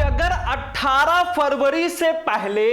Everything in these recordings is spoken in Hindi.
अगर 18 फरवरी से पहले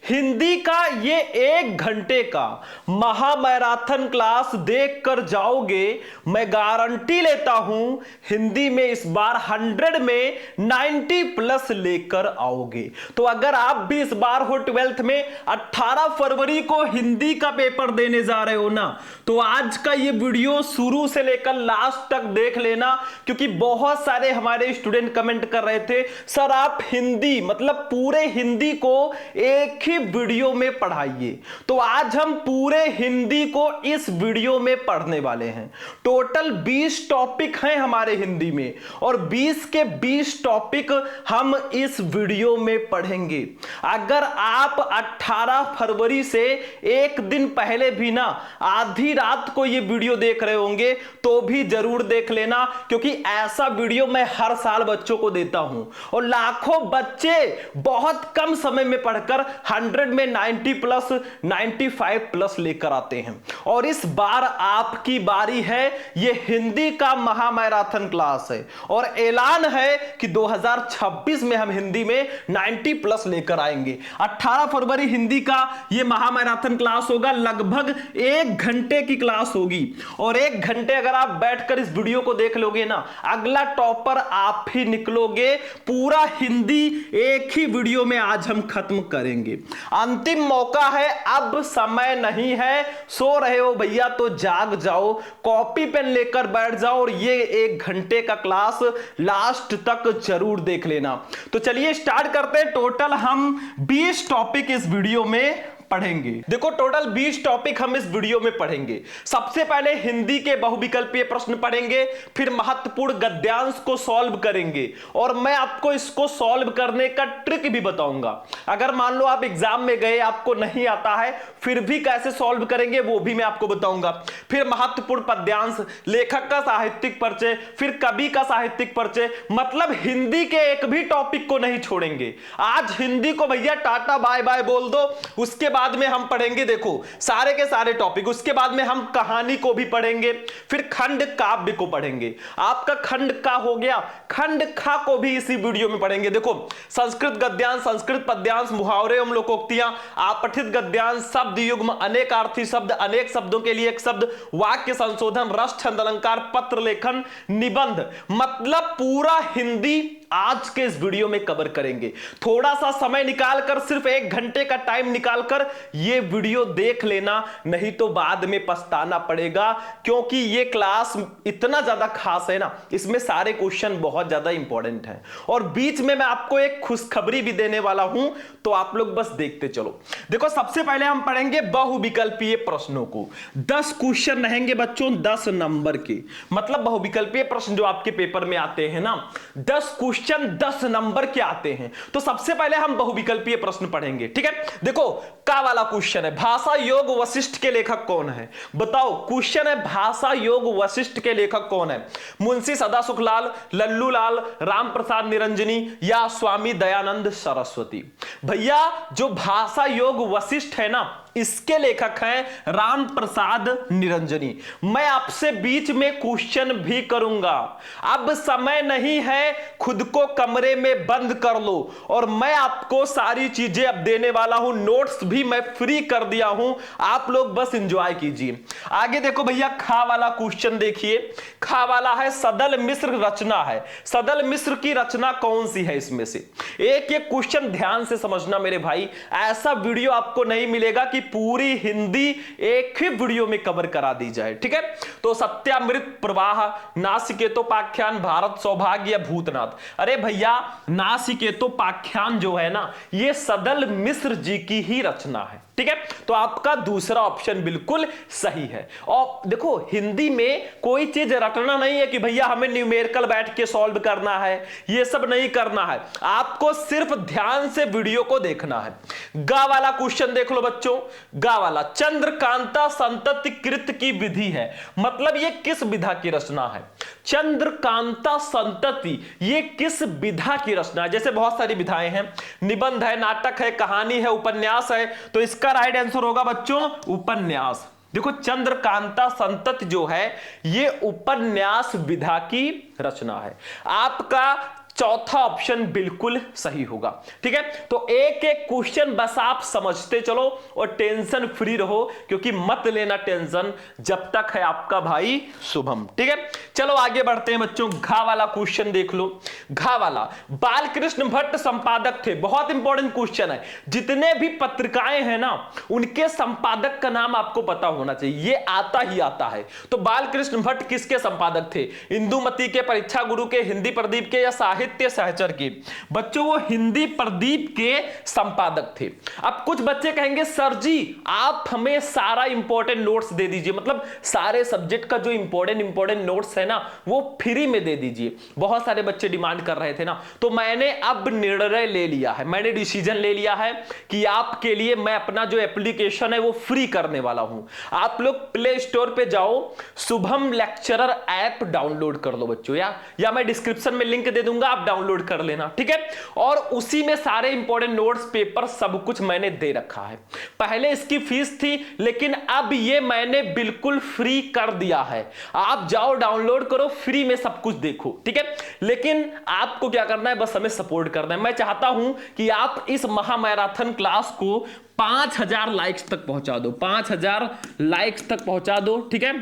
हिंदी का ये 1 घंटे का महामैराथन क्लास देख कर जाओगे, मैं गारंटी लेता हूं हिंदी में इस बार 100 में 90 प्लस लेकर आओगे। तो अगर आप भी इस बार हो 12th में 18 फरवरी को हिंदी का पेपर देने जा रहे हो ना, तो आज का ये वीडियो शुरू से लेकर लास्ट तक देख लेना, क्योंकि बहुत सारे हमारे स्टूडेंट कमेंट कर रहे थे सर आप हिंदी मतलब पूरे हिंदी को एक ही वीडियो में पढ़ाइए। तो आज हम पूरे हिंदी को इस वीडियो में पढ़ने वाले हैं। टोटल 20 टॉपिक हैं हमारे हिंदी में और 20 के 20 टॉपिक हम इस वीडियो में पढ़ेंगे। अगर आप 18 फरवरी से एक दिन पहले भी ना आधी रात को ये वीडियो देख रहे होंगे तो भी जरूर देख लेना, क्योंकि ऐसा वीडियो मैं हर साल बच्चों को देता हूं और लाखों बच्चे बहुत कम समय में पढ़कर 100 में 90 प्लस 95 प्लस लेकर आते हैं। और इस बार आपकी बारी है, ये हिंदी का महामैराथन क्लास है और ऐलान है कि 2026 में हम हिंदी में 90 प्लस लेकर आएंगे। 18 फरवरी हिंदी का ये महामैराथन क्लास होगा, लगभग 1 घंटे की क्लास होगी और 1 घंटे अगर आप बैठकर इस वीडियो को देख लोगे ना, अगला टॉपर आप ही निकलोगे। पूरा हिंदी एक ही वीडियो में आज हम खत्म करेंगे। अंतिम मौका है, अब समय नहीं है। सो रहे हो भैया तो जाग जाओ, कॉपी पेन लेकर बैठ जाओ और ये 1 घंटे का क्लास लास्ट तक जरूर देख लेना। तो चलिए स्टार्ट करते हैं। टोटल हम 20 टॉपिक इस वीडियो में पढ़ेंगे। देखो टोटल 20 टॉपिक हम इस वीडियो में पढ़ेंगे। सबसे पहले हिंदी के बहुविकल्पीय प्रश्न पढ़ेंगे, फिर महत्वपूर्ण गद्यांश को सॉल्व करेंगे और मैं आपको इसको सॉल्व करने का ट्रिक भी बताऊंगा। अगर मान लो आप एग्जाम में गए आपको नहीं आता है, फिर भी कैसे सॉल्व करेंगे वो भी मैं आपको बताऊंगा। फिर महत्वपूर्ण पद्यांश, लेखक का साहित्यिक परिचय, फिर कवि का साहित्यिक परिचय, मतलब हिंदी के एक भी टॉपिक को नहीं छोड़ेंगे। आज हिंदी को भैया टाटा बाय बाय बोल दो, उसके बाद में हम पढ़ेंगे देखो सारे के सारे टॉपिक। उसके बाद में हम कहानी को भी पढ़ेंगे, फिर खंड काव्य को पढ़ेंगे। आपका खंड का हो गया, खंड खा को भी इसी वीडियो में पढ़ेंगे। देखो संस्कृत गद्यांश, संस्कृत पद्यांश, मुहावरे एवं लोकोक्तियां, आपठित गद्यांश, शब्द युग्म, अनेकार्थी शब्द, अनेक शब्दों के लिए एक शब्द, वाक्य संशोधन, रस, छंद, अलंकार, पत्र लेखन, निबंध, मतलब पूरा हिंदी आज के इस वीडियो में कवर करेंगे। थोड़ा सा समय निकालकर, सिर्फ 1 घंटे का टाइम निकालकर ये वीडियो देख लेना, नहीं तो बाद में पछताना पड़ेगा, क्योंकि ये क्लास इतना ज्यादा खास है ना, इसमें सारे क्वेश्चन बहुत ज्यादा इंपॉर्टेंट हैं। और बीच में मैं आपको एक खुशखबरी भी देने वाला हूं, तो आप लोग बस देखते चलो। देखो सबसे पहले हम पढ़ेंगे बहुविकल्पीय प्रश्नों को। 10 क्वेश्चन रहेंगे बच्चों, 10 नंबर के, मतलब बहुविकल्पीय प्रश्न जो आपके पेपर में आते हैं ना, 10 क्वेश्चन 10 नंबर के आते हैं। तो सबसे पहले हम बहुविकल्पीय प्रश्न पढ़ेंगे, ठीक है। देखो का वाला क्वेश्चन है, भाषा योग वशिष्ठ के लेखक कौन है? बताओ, क्वेश्चन है भाषा योग वशिष्ठ के लेखक कौन है? मुंशी सदासुखलाल, लल्लू लाल, राम प्रसाद निरंजनी या स्वामी दयानंद सरस्वती? भैया जो भाषा योग वशिष्ठ है ना, इसके लेखक हैं राम प्रसाद निरंजनी। मैं आपसे बीच में क्वेश्चन भी करूंगा, अब समय नहीं है, खुद को कमरे में बंद कर लो और मैं आपको सारी चीजें अब देने वाला हूं। नोट्स भी मैं फ्री कर दिया हूं, आप लोग बस एंजॉय कीजिए। आगे देखो भैया, खा वाला क्वेश्चन देखिए। खा वाला है सदल मिश्र रचना है। सदल मिश्र की रचना कौन सी है इसमें से? एक एक क्वेश्चन ध्यान से समझना मेरे भाई, ऐसा वीडियो आपको नहीं मिलेगा कि पूरी हिंदी एक ही वीडियो में कवर करा दी जाए, ठीक है। तो सत्यामृत प्रवाह, नासिकेतोपाख्यान, भारत सौभाग्य, भूतनाथ। अरे भैया नासिकेतोपाख्यान जो है ना, ये सदल मिश्र जी की ही रचना है, ठीक है। तो आपका दूसरा ऑप्शन बिल्कुल सही है। और देखो हिंदी में कोई चीज रटना नहीं है कि भैया हमें न्यूमेरिकल बैठ के सॉल्व करना है, ये सब नहीं करना है, आपको सिर्फ ध्यान से वीडियो को देखना है। गा वाला क्वेश्चन देख लो बच्चों। गा वाला चंद्रकांता संतति कृत की विधि है, मतलब ये किस विधा की रचना है? चंद्रकांता संतति ये किस विधा की रचना है? जैसे बहुत सारी विधाएं हैं, निबंध है, नाटक है, कहानी है, उपन्यास है, तो इसका राइट आंसर होगा बच्चों उपन्यास। देखो चंद्रकांता संतति जो है ये उपन्यास विधा की रचना है। आपका चौथा ऑप्शन बिल्कुल सही होगा। ठीक है, तो एक एक क्वेश्चन बस आप समझते चलो और टेंशन फ्री रहो, क्योंकि मत लेना टेंशन जब तक है आपका भाई शुभम। ठीक है, चलो आगे बढ़ते हैं बच्चों। घा वाला क्वेश्चन देख लो। घा वाला, बालकृष्ण भट्ट संपादक थे, बहुत इंपॉर्टेंट क्वेश्चन है। जितने भी पत्रिकाएं हैं ना, उनके संपादक का नाम आपको पता होना चाहिए, ये आता ही आता है। तो बालकृष्ण भट्ट किसके संपादक थे? इंदुमती के, परीक्षा गुरु के, हिंदी प्रदीप के या साहित्य सहचर के? बच्चों वो हिंदी प्रदीप के संपादक थे। अब कुछ बच्चे कहेंगे सर जी आप हमें सारा इंपॉर्टेंट नोट्स दे दीजिए, मतलब सारे सब्जेक्ट का जो इंपॉर्टेंट नोट्स है ना वो फ्री में दे दीजिए। बहुत सारे बच्चे डिमांड कर रहे थे ना, तो मैंने अब निर्णय ले लिया है, मैंने डिसीजन ले लिया है कि आपके लिए मैं अपना जो एप्लीकेशन है वो फ्री करने वाला हूं। आप लोग प्ले स्टोर पे जाओ, शुभम लेक्चरर ऐप डाउनलोड कर लो बच्चों, या मैं डिस्क्रिप्शन में लिंक दे दूंगा, आप डाउनलोड कर लेना। ठीक है, और उसी में सारे इंपॉर्टेंट नोट्स, पेपर, सब कुछ मैंने दे रखा है। पहले इसकी फीस थी, लेकिन अब ये मैंने बिल्कुल फ्री कर दिया है। आप जाओ डाउनलोड करो, फ्री में सब कुछ देखो। ठीक है, लेकिन आपको क्या करना है, बस हमें सपोर्ट करना है। मैं चाहता हूं कि आप इस महामैराथन क्लास को 5000 लाइक्स तक पहुंचा दो, 5000 लाइक्स तक पहुंचा दो। ठीक है,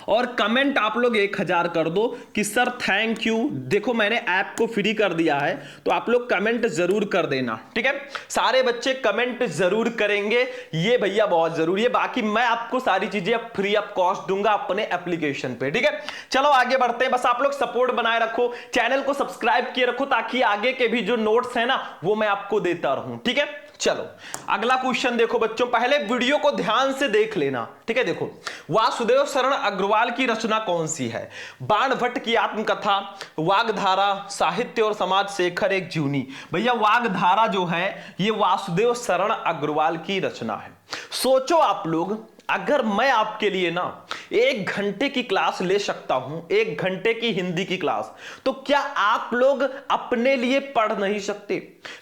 और कमेंट आप लोग 1000 कर दो कि सर थैंक यू। देखो मैंने ऐप को फ्री कर दिया है, तो आप लोग कमेंट जरूर कर देना। ठीक है, सारे बच्चे कमेंट जरूर करेंगे, ये भैया बहुत जरूरी है। बाकी मैं आपको सारी चीजें फ्री ऑफ कॉस्ट दूंगा अपने एप्लीकेशन पे। ठीक है, चलो आगे बढ़ते हैं। बस आप लोग सपोर्ट बनाए रखो, चैनल को सब्सक्राइब किए रखो, ताकि आगे के भी जो नोट्स है ना वो मैं आपको देता रहूं। ठीक है, चलो अगला क्वेश्चन देखो बच्चों, पहले वीडियो को ध्यान से देख लेना। ठीक है, देखो वासुदेव शरण अग्रवाल की रचना कौन सी है? बाण भट्ट की आत्मकथा, वागधारा, साहित्य और समाज शेखर एक जीवनी। भैया वागधारा जो है ये वासुदेव शरण अग्रवाल की रचना है। सोचो आप लोग, अगर मैं आपके लिए ना 1 घंटे की क्लास ले सकता हूं, 1 घंटे की हिंदी की क्लास, तो क्या आप लोग अपने लिए पढ़ नहीं सकते?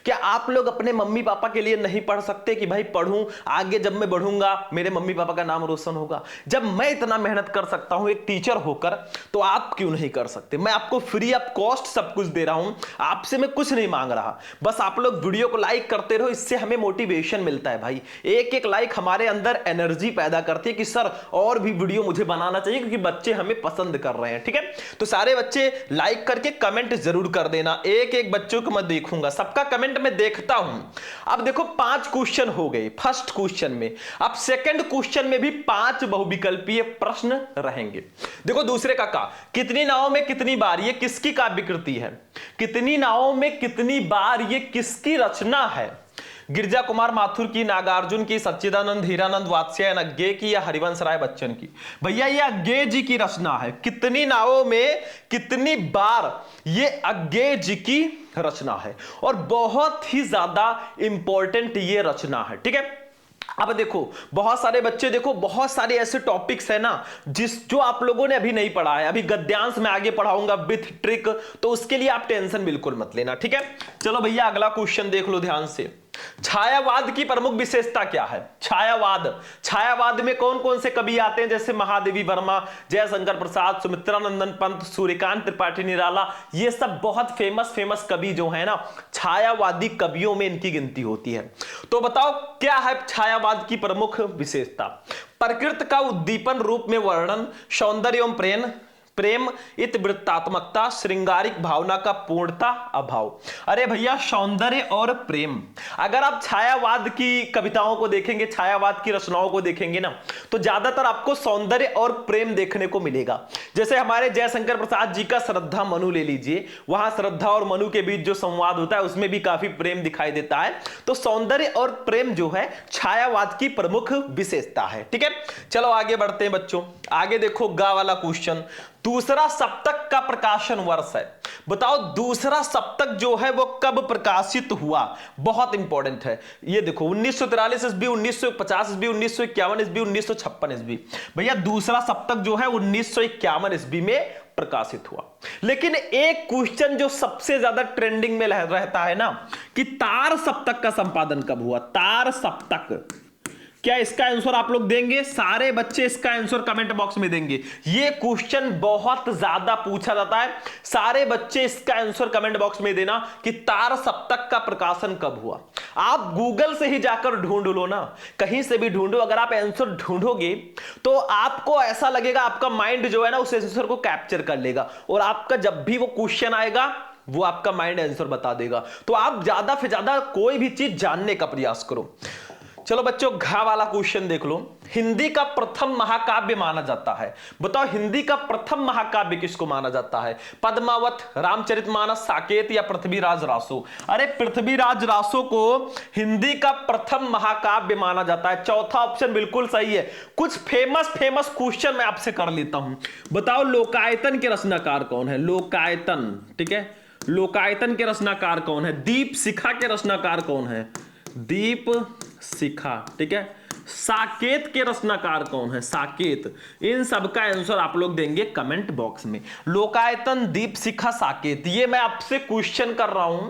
क्या आप लोग अपने मम्मी पापा के लिए नहीं पढ़ सकते कि भाई पढ़ूं, आगे जब मैं बढ़ूंगा मेरे मम्मी पापा का नाम रोशन होगा? जब मैं इतना मेहनत कर सकता हूं एक टीचर होकर, तो आप क्यों नहीं कर सकते? मैं आपको फ्री ऑफ कॉस्ट सब कुछ दे रहा हूं, आपसे मैं कुछ नहीं मांग रहा। बस आप लोग वीडियो को लाइक करते रहो, इससे हमें मोटिवेशन मिलता है भाई। एक एक लाइक हमारे अंदर एनर्जी पैदा करती है कि सर और भी वीडियो मुझे बनाना चाहिए, क्योंकि बच्चे हमें पसंद कर रहे हैं। ठीक है, तो सारे बच्चे लाइक करके कमेंट जरूर कर देना। एक एक बच्चों को मैं देखूंगा, सबका कमेंट मैं देखता हूं। अब देखो 5 क्वेश्चन हो गए फर्स्ट क्वेश्चन में, अब सेकंड क्वेश्चन में भी 5 बहुविकल्पीय प्रश्न रहेंगे। देखो दूसरे का कितनी नावों में कितनी बार, ये किसकी काव्य कृति है? कितनी नावों में कितनी बार, ये किसकी रचना है? गिरजा कुमार माथुर की, नागार्जुन की, सच्चिदानंद हीरानंद वात्स्यायन अज्ञे की, या हरिवंश राय बच्चन की? भैया ये अज्ञे जी की रचना है। कितनी नावों में कितनी बार, ये अज्ञे जी की रचना है, और बहुत ही ज्यादा इंपॉर्टेंट ये रचना है। ठीक है, अब देखो बहुत सारे बच्चे, देखो बहुत सारे ऐसे टॉपिक्स है ना जो आप लोगों ने अभी नहीं पढ़ा है। अभी गद्यांश में आगे पढ़ाऊंगा विथ ट्रिक, तो उसके लिए आप टेंशन बिल्कुल मत लेना। ठीक है, चलो भैया अगला क्वेश्चन देख लो ध्यान से। छायावाद की प्रमुख विशेषता क्या है? छायावाद में कौन कौन से कवि आते हैं? जैसे महादेवी वर्मा, जयशंकर प्रसाद, सुमित्रानंदन पंत, सूर्यकांत त्रिपाठी निराला, ये सब बहुत फेमस कवि जो है ना, छायावादी कवियों में इनकी गिनती होती है। तो बताओ क्या है छायावाद की प्रमुख विशेषता? प्रकृति का उद्दीपन रूप में वर्णन, सौंदर्य एवं प्रेम, इतवृत्तात्मकता, श्रृंगारिक भावना का पूर्णता अभाव। अरे भैया सौंदर्य और प्रेम, अगर आप छायावाद की कविताओं को देखेंगे, छायावाद की रचनाओं को देखेंगे ना, तो ज्यादातर आपको सौंदर्य और प्रेम देखने को मिलेगा। जैसे हमारे जयशंकर प्रसाद जी का श्रद्धा मनु ले लीजिए, वहां श्रद्धा और मनु के बीच जो संवाद होता है उसमें भी काफी प्रेम दिखाई देता है। तो सौंदर्य और प्रेम जो है छायावाद की प्रमुख विशेषता है। ठीक है, चलो आगे बढ़ते हैं बच्चों। आगे देखो गा वाला क्वेश्चन, दूसरा सप्तक का प्रकाशन वर्ष है। बताओ दूसरा सप्तक जो है वो कब प्रकाशित हुआ? बहुत इंपॉर्टेंट है ये। देखो 1943 ईस्वी, 1950 ईस्वी, 1951 ईस्वी, 1956 ईस्वी। भैया दूसरा सप्तक जो है 1951 ईस्वी में प्रकाशित हुआ। लेकिन एक क्वेश्चन जो सबसे ज्यादा ट्रेंडिंग में रहता है ना, कि तार सप्तक का संपादन कब हुआ? तार सप्तक क्या इसका आंसर आप लोग देंगे? सारे बच्चे इसका आंसर कमेंट बॉक्स में देंगे। ये क्वेश्चन बहुत ज्यादा पूछा जाता है, सारे बच्चे इसका आंसर कमेंट बॉक्स में देना कि तार सप्तक का प्रकाशन कब हुआ। आप गूगल से ही जाकर ढूंढ लो ना, कहीं से भी ढूंढो, अगर आप आंसर ढूंढोगे तो आपको ऐसा लगेगा, आपका माइंड जो है ना उस आंसर को कैप्चर कर लेगा, और आपका जब भी वो क्वेश्चन आएगा वो आपका माइंड आंसर बता देगा। तो आप ज्यादा से ज्यादा कोई भी चीज जानने का प्रयास करो। चलो बच्चों, घा वाला क्वेश्चन देख लो। हिंदी का प्रथम महाकाव्य माना जाता है, बताओ हिंदी का प्रथम महाकाव्य किसको माना जाता है? पद्मावत, रामचरितमानस, साकेत या पृथ्वीराज रासो? अरे पृथ्वीराज रासो को हिंदी का प्रथम महाकाव्य माना जाता है। चौथा ऑप्शन बिल्कुल सही है। कुछ फेमस क्वेश्चन मैं आपसे कर लेता हूं। बताओ लोकायतन के रचनाकार कौन है? लोकायतन, ठीक है, लोकायतन के रचनाकार कौन है? दीप शिखा के रचनाकार कौन है? दीप शिखा, ठीक है। साकेत के रचनाकार कौन है? साकेत। इन सब का आंसर आप लोग देंगे कमेंट बॉक्स में। लोकायतन, दीप शिखा, साकेत, ये मैं आपसे क्वेश्चन कर रहा हूं,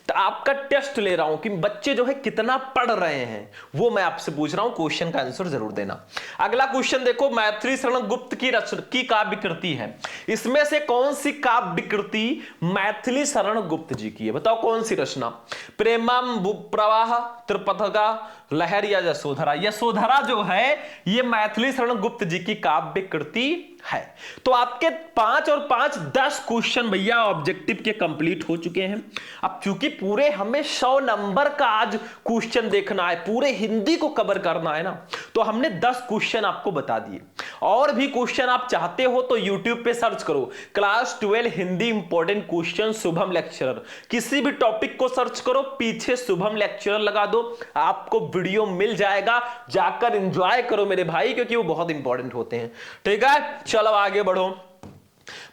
तो आपका टेस्ट ले रहा हूं कि बच्चे जो है कितना पढ़ रहे हैं, वो मैं आपसे पूछ रहा हूं। क्वेश्चन का आंसर जरूर देना। अगला क्वेश्चन देखो, मैथिली शरण गुप्त की काव्य कृति है, इसमें से कौन सी काव्य कृति मैथिली शरण गुप्त जी की है? बताओ कौन सी रचना? प्रेमम प्रवाह, त्रिपथगा, लहर या यशोधरा? यशोधरा जो है ये मैथिली शरण गुप्त जी की काव्य कृति है। तो आपके 5 और 5 10 क्वेश्चन भैया ऑब्जेक्टिव के कंप्लीट हो चुके हैं। अब चूंकि पूरे हमें 100 नंबर का आज क्वेश्चन देखना है, पूरे हिंदी को कवर करना है ना, तो हमने 10 क्वेश्चन आपको बता दिए। और भी क्वेश्चन आप चाहते हो तो YouTube पे सर्च करो, class 12 Hindi important question Shubham lecturer, किसी भी टॉपिक को सर्च करो, पीछे शुभम लेक्चरर लगा दो, आपको वीडियो मिल जाएगा। जाकर एंजॉय करो मेरे भाई, क्योंकि वो बहुत इंपॉर्टेंट होते हैं। ठीक है, चलो आगे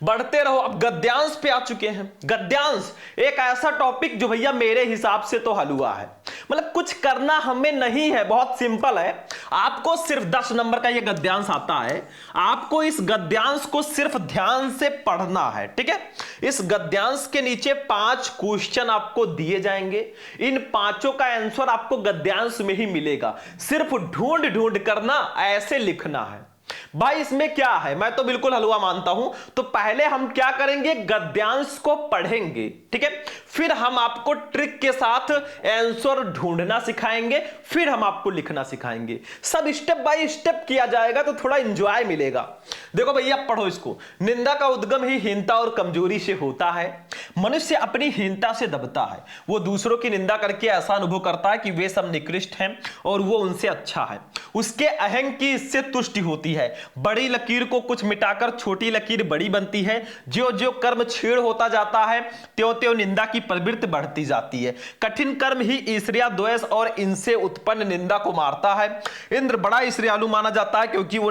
बढ़ते रहो। अब गद्यांश पे आ चुके हैं। गद्यांश एक ऐसा टॉपिक जो भैया मेरे हिसाब से तो हलवा है, मतलब कुछ करना हमें नहीं है, बहुत सिंपल है। आपको सिर्फ 10 नंबर का ये गद्यांश आता है, आपको इस गद्यांश को सिर्फ ध्यान से पढ़ना है। ठीक है, इस गद्यांश के नीचे 5 क्वेश्चन आपको दिए जाएंगे, इन 5 का आंसर आपको गद्यांश में ही मिलेगा, सिर्फ ढूंढ ढूंढ करना, ऐसे लिखना है। भाई इसमें क्या है, मैं तो बिल्कुल हलवा मानता हूं। तो पहले हम क्या करेंगे, गद्यांश को पढ़ेंगे, ठीक है, फिर हम आपको ट्रिक के साथ आंसर ढूंढना सिखाएंगे, फिर हम आपको लिखना सिखाएंगे। सब स्टेप बाय स्टेप किया जाएगा तो थोड़ा एंजॉय मिलेगा। देखो भैया पढ़ो इसको। निंदा का उद्गम ही हीनता और कमजोरी से होता है। मनुष्य अपनी हीनता से दबता है, वो दूसरों की निंदा करके ऐसा अनुभव करता है कि वे सब निकृष्ट हैं और वो उनसे अच्छा है। उसके अहंग की इससे तुष्टि होती है। बड़ी लकीर को कुछ मिटाकर छोटी लकीर बड़ी बनती है। ज्यों ज्यों कर्म छीड़ होता जाता है, त्यों त्यों निंदा की प्रवृत्ति बढ़ती जाती है। कठिन कर्म ही ईर्ष्या, द्वेष और इनसे उत्पन्न निंदा को मारता है। इंद्र बड़ा ईर्ष्यालु माना जाता है क्योंकि वो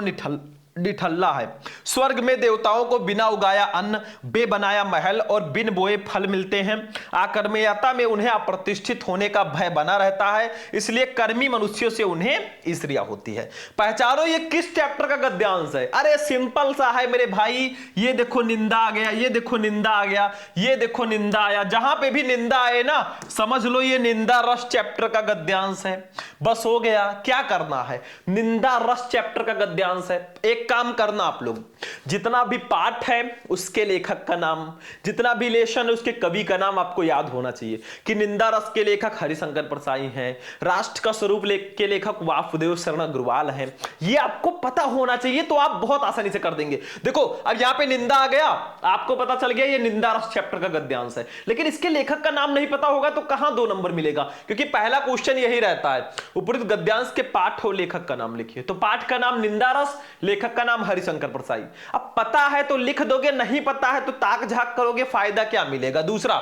निठल्ला है। स्वर्ग में देवताओं को बिना उगाया अन्न, बे बनाया महल और बिन बोए फल मिलते हैं। आकर्मण्यता में उन्हें अप्रतिष्ठित होने का भय बना रहता है, इसलिए कर्मी मनुष्यों से उन्हें ईर्ष्या होती है। पहचानो ये किस चैप्टर का गद्यांश है? अरे सिंपल सा है मेरे भाई, ये देखो निंदा आ गया, ये देखो निंदा आ गया, ये देखो निंदा आया। जहां पे भी निंदा आए ना, समझ लो ये निंदा रस चैप्टर का गद्यांश है। बस हो गया, क्या करना है, निंदा रस चैप्टर का गद्यांश है। एक काम करना आप लोग, जितना भी पाठ है उसके लेखक का नाम, जितना भी लेशन है उसके कवि का नाम आपको याद होना चाहिए कि निंदा रस के लेखक हरिशंकर परसाई हैं, राष्ट्र का स्वरूप के लेखक वासुदेव शरण अग्रवाल हैं। ये आपको पता होना चाहिए, तो आप बहुत आसानी से कर देंगे। देखो अब यहां पे निंदा आ गया, आपको पता चल गया ये निंदा रस चैप्टर का गद्यांश है, लेकिन इसके लेखक का नाम नहीं पता होगा तो कहां 2 नंबर मिलेगा? क्योंकि पहला क्वेश्चन यही रहता है, उपरोक्त गद्यांश के पाठ और लेखक का नाम लिखिए। तो पाठ का नाम निंदा रस, लेखक का नाम हरिशंकर परसाई। अब पता है तो लिख दोगे, नहीं पता है तो ताक झाक करोगे, फायदा क्या मिलेगा? दूसरा,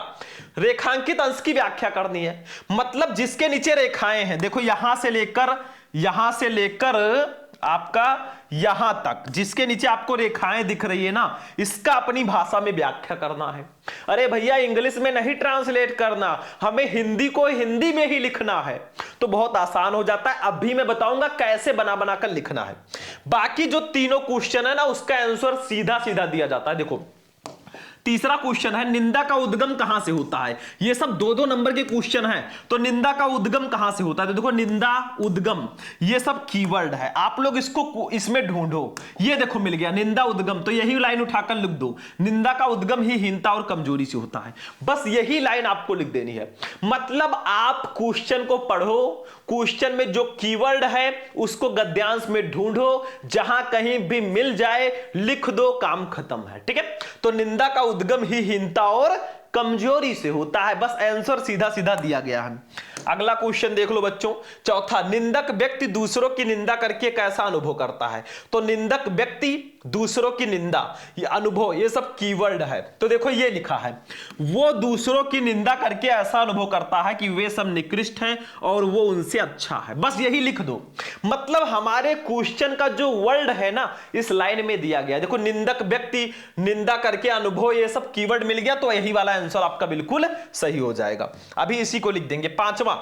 रेखांकित अंश की व्याख्या करनी है, मतलब जिसके नीचे रेखाएं हैं, देखो यहां से लेकर आपका यहां तक, जिसके नीचे आपको रेखाएं दिख रही है ना, इसका अपनी भाषा में व्याख्या करना है। अरे भैया इंग्लिश में नहीं ट्रांसलेट करना, हमें हिंदी को हिंदी में ही लिखना है, तो बहुत आसान हो जाता है। अभी मैं बताऊंगा कैसे बना बनाकर लिखना है। बाकी जो तीनों क्वेश्चन है ना, उसका आंसर सीधा सीधा दिया जाता है। देखो तीसरा क्वेश्चन है निंदा का उद्गम कहां से होता है। ये सब 2-2 नंबर के क्वेश्चन हैं, तो निंदा का उद्गम कहां से होता है, तो देखो निंदा उद्गम ये सब कीवर्ड है, आप लोग इसको इसमें ढूंढो। ये देखो मिल गया निंदा उद्गम, तो यही लाइन उठाकर लिख दो, निंदा का उद्गम ही हीनता और कमजोरी से होता है। बस यही लाइन आपको लिख देनी है। मतलब आप क्वेश्चन को पढ़ो, क्वेश्चन में जो कीवर्ड है उसको गद्यांश में ढूंढो, जहां कहीं भी मिल जाए लिख दो, काम खत्म है। ठीक है, तो निंदा का उद्गम ही हीनता और कमजोरी से होता है। बस आंसर सीधा सीधा दिया गया है। अगला क्वेश्चन देख लो बच्चों, चौथा, निंदक व्यक्ति दूसरों की निंदा करके कैसा अनुभव करता है। तो निंदक व्यक्ति दूसरों की निंदा, ये अनुभव, ये सब कीवर्ड है। तो देखो ये लिखा है, वो दूसरों की निंदा करके ऐसा अनुभव करता है कि वे सब निकृष्ट हैं और वो उनसे अच्छा है। बस यही लिख दो। मतलब हमारे क्वेश्चन का जो वर्ड है ना इस लाइन में दिया गया। देखो निंदक व्यक्ति, निंदा करके अनुभव, ये सब कीवर्ड मिल गया, तो यही वाला आंसर आपका बिल्कुल सही हो जाएगा। अभी इसी को लिख देंगे। पांचवा,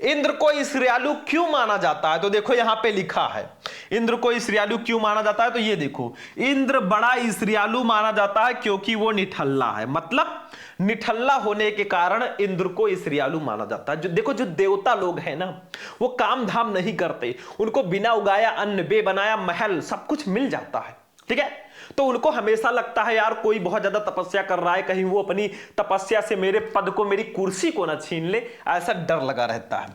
इंद्र को ईर्ष्यालु क्यों माना जाता है। तो देखो यहां पे लिखा है इंद्र को ईर्ष्यालु क्यों माना जाता है। तो ये देखो, इंद्र बड़ा ईर्ष्यालु माना जाता है क्योंकि वो निठल्ला है। मतलब निठल्ला होने के कारण इंद्र को ईर्ष्यालु माना जाता है। जो देखो, जो देवता लोग हैं ना वो काम धाम नहीं करते, उनको बिना उगाया अन्न, बे बनाया महल, सब कुछ मिल जाता है। ठीक है, तो उनको हमेशा लगता है यार कोई बहुत ज्यादा तपस्या कर रहा है, कहीं वो अपनी तपस्या से मेरे पद को, मेरी कुर्सी को ना छीन ले, ऐसा डर लगा रहता है।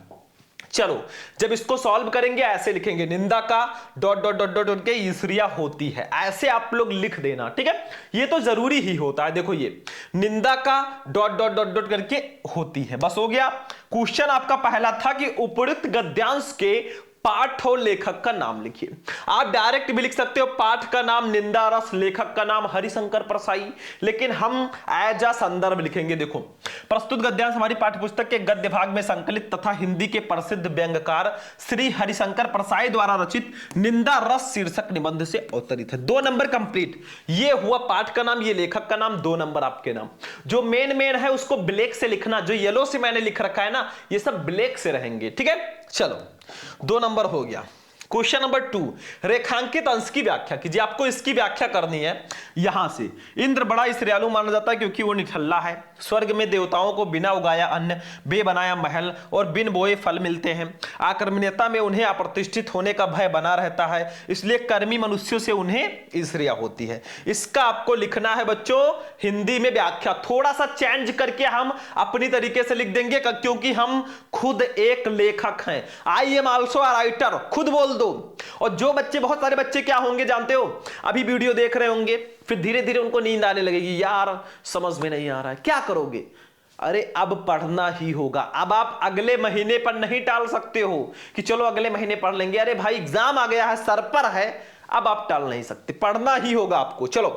चलो जब इसको सॉल्व करेंगे ऐसे लिखेंगे, निंदा का डॉट डॉट डॉट डॉट के ईर्ष्या होती है, ऐसे आप लोग लिख देना। ठीक है, ये तो जरूरी ही होता है। देखो ये निंदा का डॉट डॉट डॉट डॉट करके होती है, बस हो गया। क्वेश्चन आपका पहला था कि उपयुक्त गद्यांश के पाठ और लेखक का नाम लिखिए। आप डायरेक्ट भी लिख सकते हो, पाठ का नाम निंदा रस, लेखक का नाम हरिशंकर परसाई, लेकिन हम एज अ संदर्भ लिखेंगे। देखो, प्रस्तुत गद्यांश हमारी पाठ्यपुस्तक के गद्य भाग में संकलित तथा हिंदी के प्रसिद्ध व्यंग्यकार श्री हरिशंकर परसाई द्वारा रचित निंदा रस शीर्षक निबंध से अवतरित है। 2 नंबर कंप्लीट। ये हुआ पाठ का नाम, ये लेखक का नाम, 2 नंबर आपके नाम। जो मेन है उसको ब्लैक से लिखना, जो येलो से मैंने लिख रखा है ना ये सब ब्लैक से रहेंगे। ठीक है, चलो 2 नंबर हो गया। क्वेश्चन नंबर 2, रेखांकित अंश की व्याख्या कीजिए। आपको इसकी व्याख्या करनी है यहां से। इंद्र बड़ा ईर्ष्यालु माना जाता है क्योंकि वो निठल्ला है। स्वर्ग में देवताओं को बिना उगाया अन्न, बे बनाया महल और बिन बोए फल मिलते हैं। आक्रमणीयता में उन्हें अप्रतिष्ठित होने का भय बना रहता है, इसलिए कर्मी मनुष्यों से उन्हें ईर्ष्या होती है। इसका आपको लिखना है बच्चों हिंदी में व्याख्या, थोड़ा सा चेंज करके हम अपनी तरीके से लिख देंगे, क्योंकि हम खुद एक लेखक हैं। I am also a writer, खुद बोल दो। और जो बच्चे, बहुत सारे बच्चे क्या होंगे जानते हो, अभी वीडियो देख रहे होंगे, फिर धीरे धीरे उनको नींद आने लगेगी, यार समझ में नहीं आ रहा है, क्या करोगे। अरे अब पढ़ना ही होगा। अब आप अगले महीने पर नहीं टाल सकते हो कि चलो अगले महीने पढ़ लेंगे। अरे भाई एग्जाम आ गया है, सर पर है, अब आप टाल नहीं सकते, पढ़ना ही होगा आपको। चलो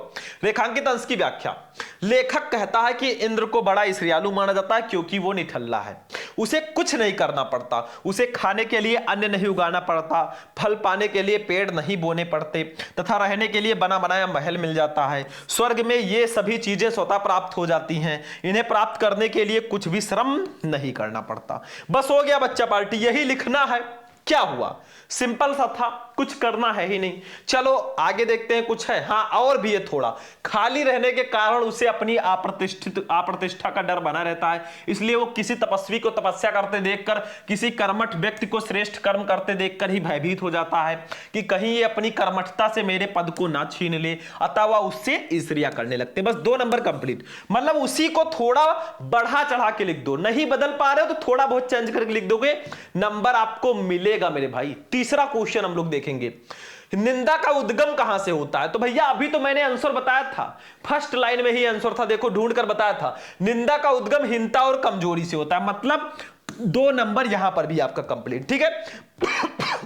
रेखांकित अंश की व्याख्या। लेखक कहता है कि इंद्र को बड़ा ईर्ष्यालु माना जाता है क्योंकि वो निठल्ला है, उसे कुछ नहीं करना पड़ता, उसे खाने के लिए अन्न नहीं उगाना पड़ता, फल पाने के लिए पेड़ नहीं बोने पड़ते तथा रहने के लिए बना बनाया महल मिल जाता है। स्वर्ग में ये सभी चीजें स्वतः प्राप्त हो जाती हैं, इन्हें प्राप्त करने के लिए कुछ भी श्रम नहीं करना पड़ता। बस हो गया बच्चा पार्टी, यही लिखना है। क्या हुआ, सिंपल सा था, कुछ करना है ही नहीं। चलो आगे देखते हैं, कुछ है। हाँ और भी है, थोड़ा खाली रहने के कारण उसे अपनी अप्रतिष्ठा का डर बना रहता है, इसलिए वो किसी तपस्वी को तपस्या करते देखकर, किसी कर्मठ व्यक्ति को श्रेष्ठ कर्म करते देखकर ही भयभीत हो जाता है कि कहीं ये अपनी कर्मठता से मेरे पद को ना छीन ले, अतः वह उससे ईर्ष्या करने लगते। बस 2 नंबर कंप्लीट। मतलब उसी को थोड़ा बढ़ा चढ़ा के लिख दो, नहीं बदल पा रहे हो तो थोड़ा बहुत चेंज करके लिख दोगे, नंबर आपको मिलेगा मेरे भाई। तीसरा क्वेश्चन हम लोग देखेंगे, निंदा का उद्गम कहां से होता है। तो भैया अभी तो मैंने आंसर बताया था, फर्स्ट लाइन में ही आंसर था, देखो ढूंढ कर बताया था, निंदा का उद्गम हीनता और कमजोरी से होता है। मतलब 2 नंबर यहां पर भी आपका कंप्लीट। ठीक है,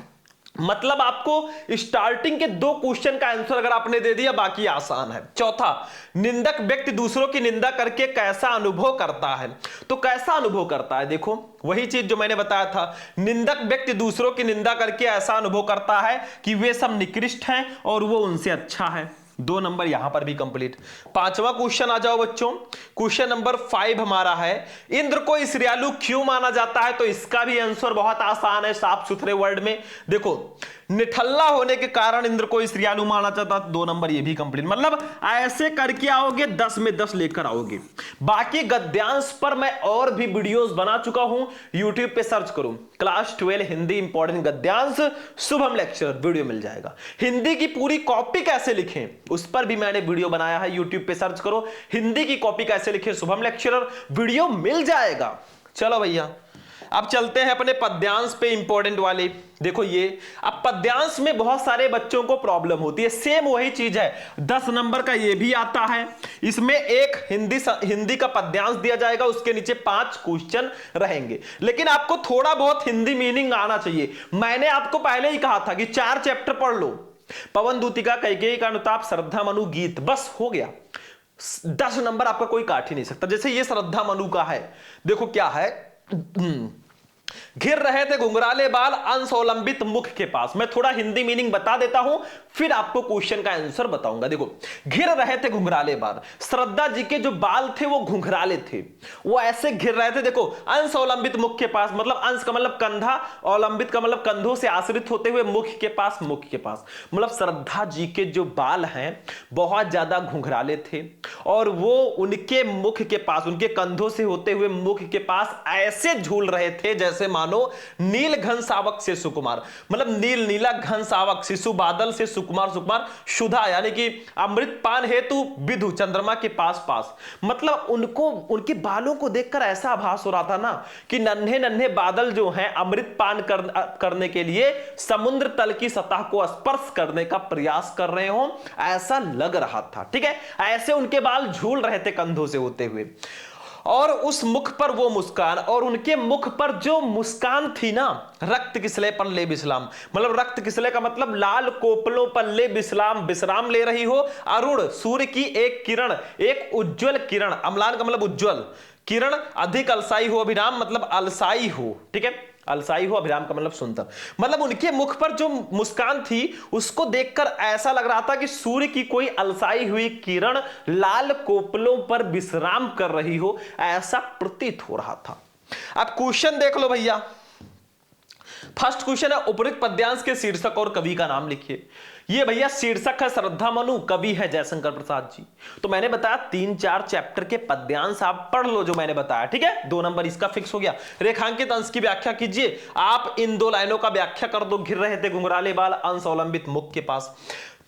मतलब आपको स्टार्टिंग के 2 क्वेश्चन का आंसर अगर आपने दे दिया, बाकी आसान है। चौथा, निंदक व्यक्ति दूसरों की निंदा करके कैसा अनुभव करता है। तो कैसा अनुभव करता है, देखो वही चीज जो मैंने बताया था, निंदक व्यक्ति दूसरों की निंदा करके ऐसा अनुभव करता है कि वे सब निकृष्ट हैं और वो उनसे अच्छा है। 2 नंबर यहां पर भी कंप्लीट। पांचवा क्वेश्चन आ जाओ बच्चों, क्वेश्चन नंबर 5 हमारा है, इंद्र को ईर्ष्यालु क्यों माना जाता है? तो इसका भी आंसर बहुत आसान है, साफ सुथरे वर्ड में देखो, निठल्ला होने के कारण इंद्र को ईर्ष्यालु माना जाता है। 2 नंबर ये भी कंप्लीट, मतलब ऐसे करके आओगे 10 में 10 लेकर आओगे। बाकी गद्यांश पर मैं और भी वीडियोस बना चुका हूं, यूट्यूब पे सर्च करो क्लास 12 हिंदी इंपॉर्टेंट गद्यांश शुभम लेक्चर, वीडियो मिल जाएगा। हिंदी की पूरी कॉपी कैसे लिखें उस पर भी मैंने वीडियो बनाया है, यूट्यूब पे सर्च करो हिंदी की कॉपी कैसे लिखें शुभम लेक्चरर, वीडियो मिल जाएगा। चलो भैया अब चलते हैं अपने पद्यांश पे, इंपॉर्टेंट वाले। देखो ये अब पद्यांश में बहुत सारे बच्चों को प्रॉब्लम होती है, सेम वही चीज है, 10 नंबर का ये भी आता है। इसमें एक हिंदी का पद्यांश दिया जाएगा, उसके नीचे 5 क्वेश्चन रहेंगे, लेकिन आपको थोड़ा बहुत हिंदी मीनिंग आना चाहिए। मैंने आपको पहले ही कहा था कि 4 चैप्टर पढ़ लो, पवन दूतिका, कैकेयी का अनुताप, श्रद्धा मनु, गीत, बस हो गया। 10 नंबर आपका कोई काट ही नहीं सकता। जैसे ये श्रद्धा मनु का है, देखो क्या है, घिर रहे थे घुंघराले बाल अंश अवलंबित मुख के पास। मैं थोड़ा हिंदी मीनिंग बता देता हूं, फिर आपको क्वेश्चन का आंसर बताऊंगा। देखो घिर रहे थे घुंघराले बाल, श्रद्धा जी के जो बाल थे वो घुंघराले थे, वो ऐसे घिर रहे थे। देखो अंश अवलंबित मुख के पास, मतलब अंश का मतलब कंधा, अवलंबित का मतलब कंधों से आश्रित होते हुए, मुख के पास, मुख के पास मतलब श्रद्धा जी के जो बाल हैं बहुत ज्यादा घुंघराले थे, और वो उनके मुख के पास, उनके कंधों से होते हुए मुख के पास ऐसे झूल रहे थे जैसे मानो नील घन सावक से सुकुमार, मतलब नील नीला घन सावक, शिशु बादल से सुकुमार, सुकुमार सुधा, यानी कि अमृत पान हेतु विधु चंद्रमा के पास पास। मतलब उनको, उनके बालों को देखकर ऐसा आभास हो रहा था ना कि नन्हे नन्हे बादल जो हैं अमृत पान करने के लिए समुद्र तल की सतह को स्पर्श करने का प्रयास कर रहे हो, ऐसा लग रहा था। ठीक है, ऐसे उनके बाल झूल रहे थे कंधों से होते हुए, और उस मुख पर वो मुस्कान, और उनके मुख पर जो मुस्कान थी ना, रक्त किसले पर ले विश्राम, मतलब रक्त किसले का मतलब लाल कोपलों पर ले विश्राम, विश्राम ले रही हो। अरुण सूर्य की एक किरण, एक उज्जवल किरण, अम्लान का मतलब उज्जवल किरण, अधिक अलसाई हो अभिराम मतलब अलसाई हो, ठीक है, अलसाई हो, अभिराम का मतलब सुंदर। मतलब उनके मुख पर जो मुस्कान थी उसको देखकर ऐसा लग रहा था कि सूर्य की कोई अलसाई हुई किरण लाल कोपलों पर विश्राम कर रही हो, ऐसा प्रतीत हो रहा था। अब क्वेश्चन देख लो भैया, फर्स्ट क्वेश्चन है उपरोक्त पद्यांश के शीर्षक और कवि का नाम लिखिए। ये भैया शीर्षक है श्रद्धा मनु, कवि है जयशंकर प्रसाद जी। तो मैंने बताया 3-4 चैप्टर के पद्यांश आप पढ़ लो जो मैंने बताया, ठीक है, 2 नंबर इसका फिक्स हो गया। रेखांकित अंश की व्याख्या कीजिए, आप इन 2 लाइनों का व्याख्या कर दो, घिर रहे थे घुंघराले बाल अंश अवलंबित मुख के पास।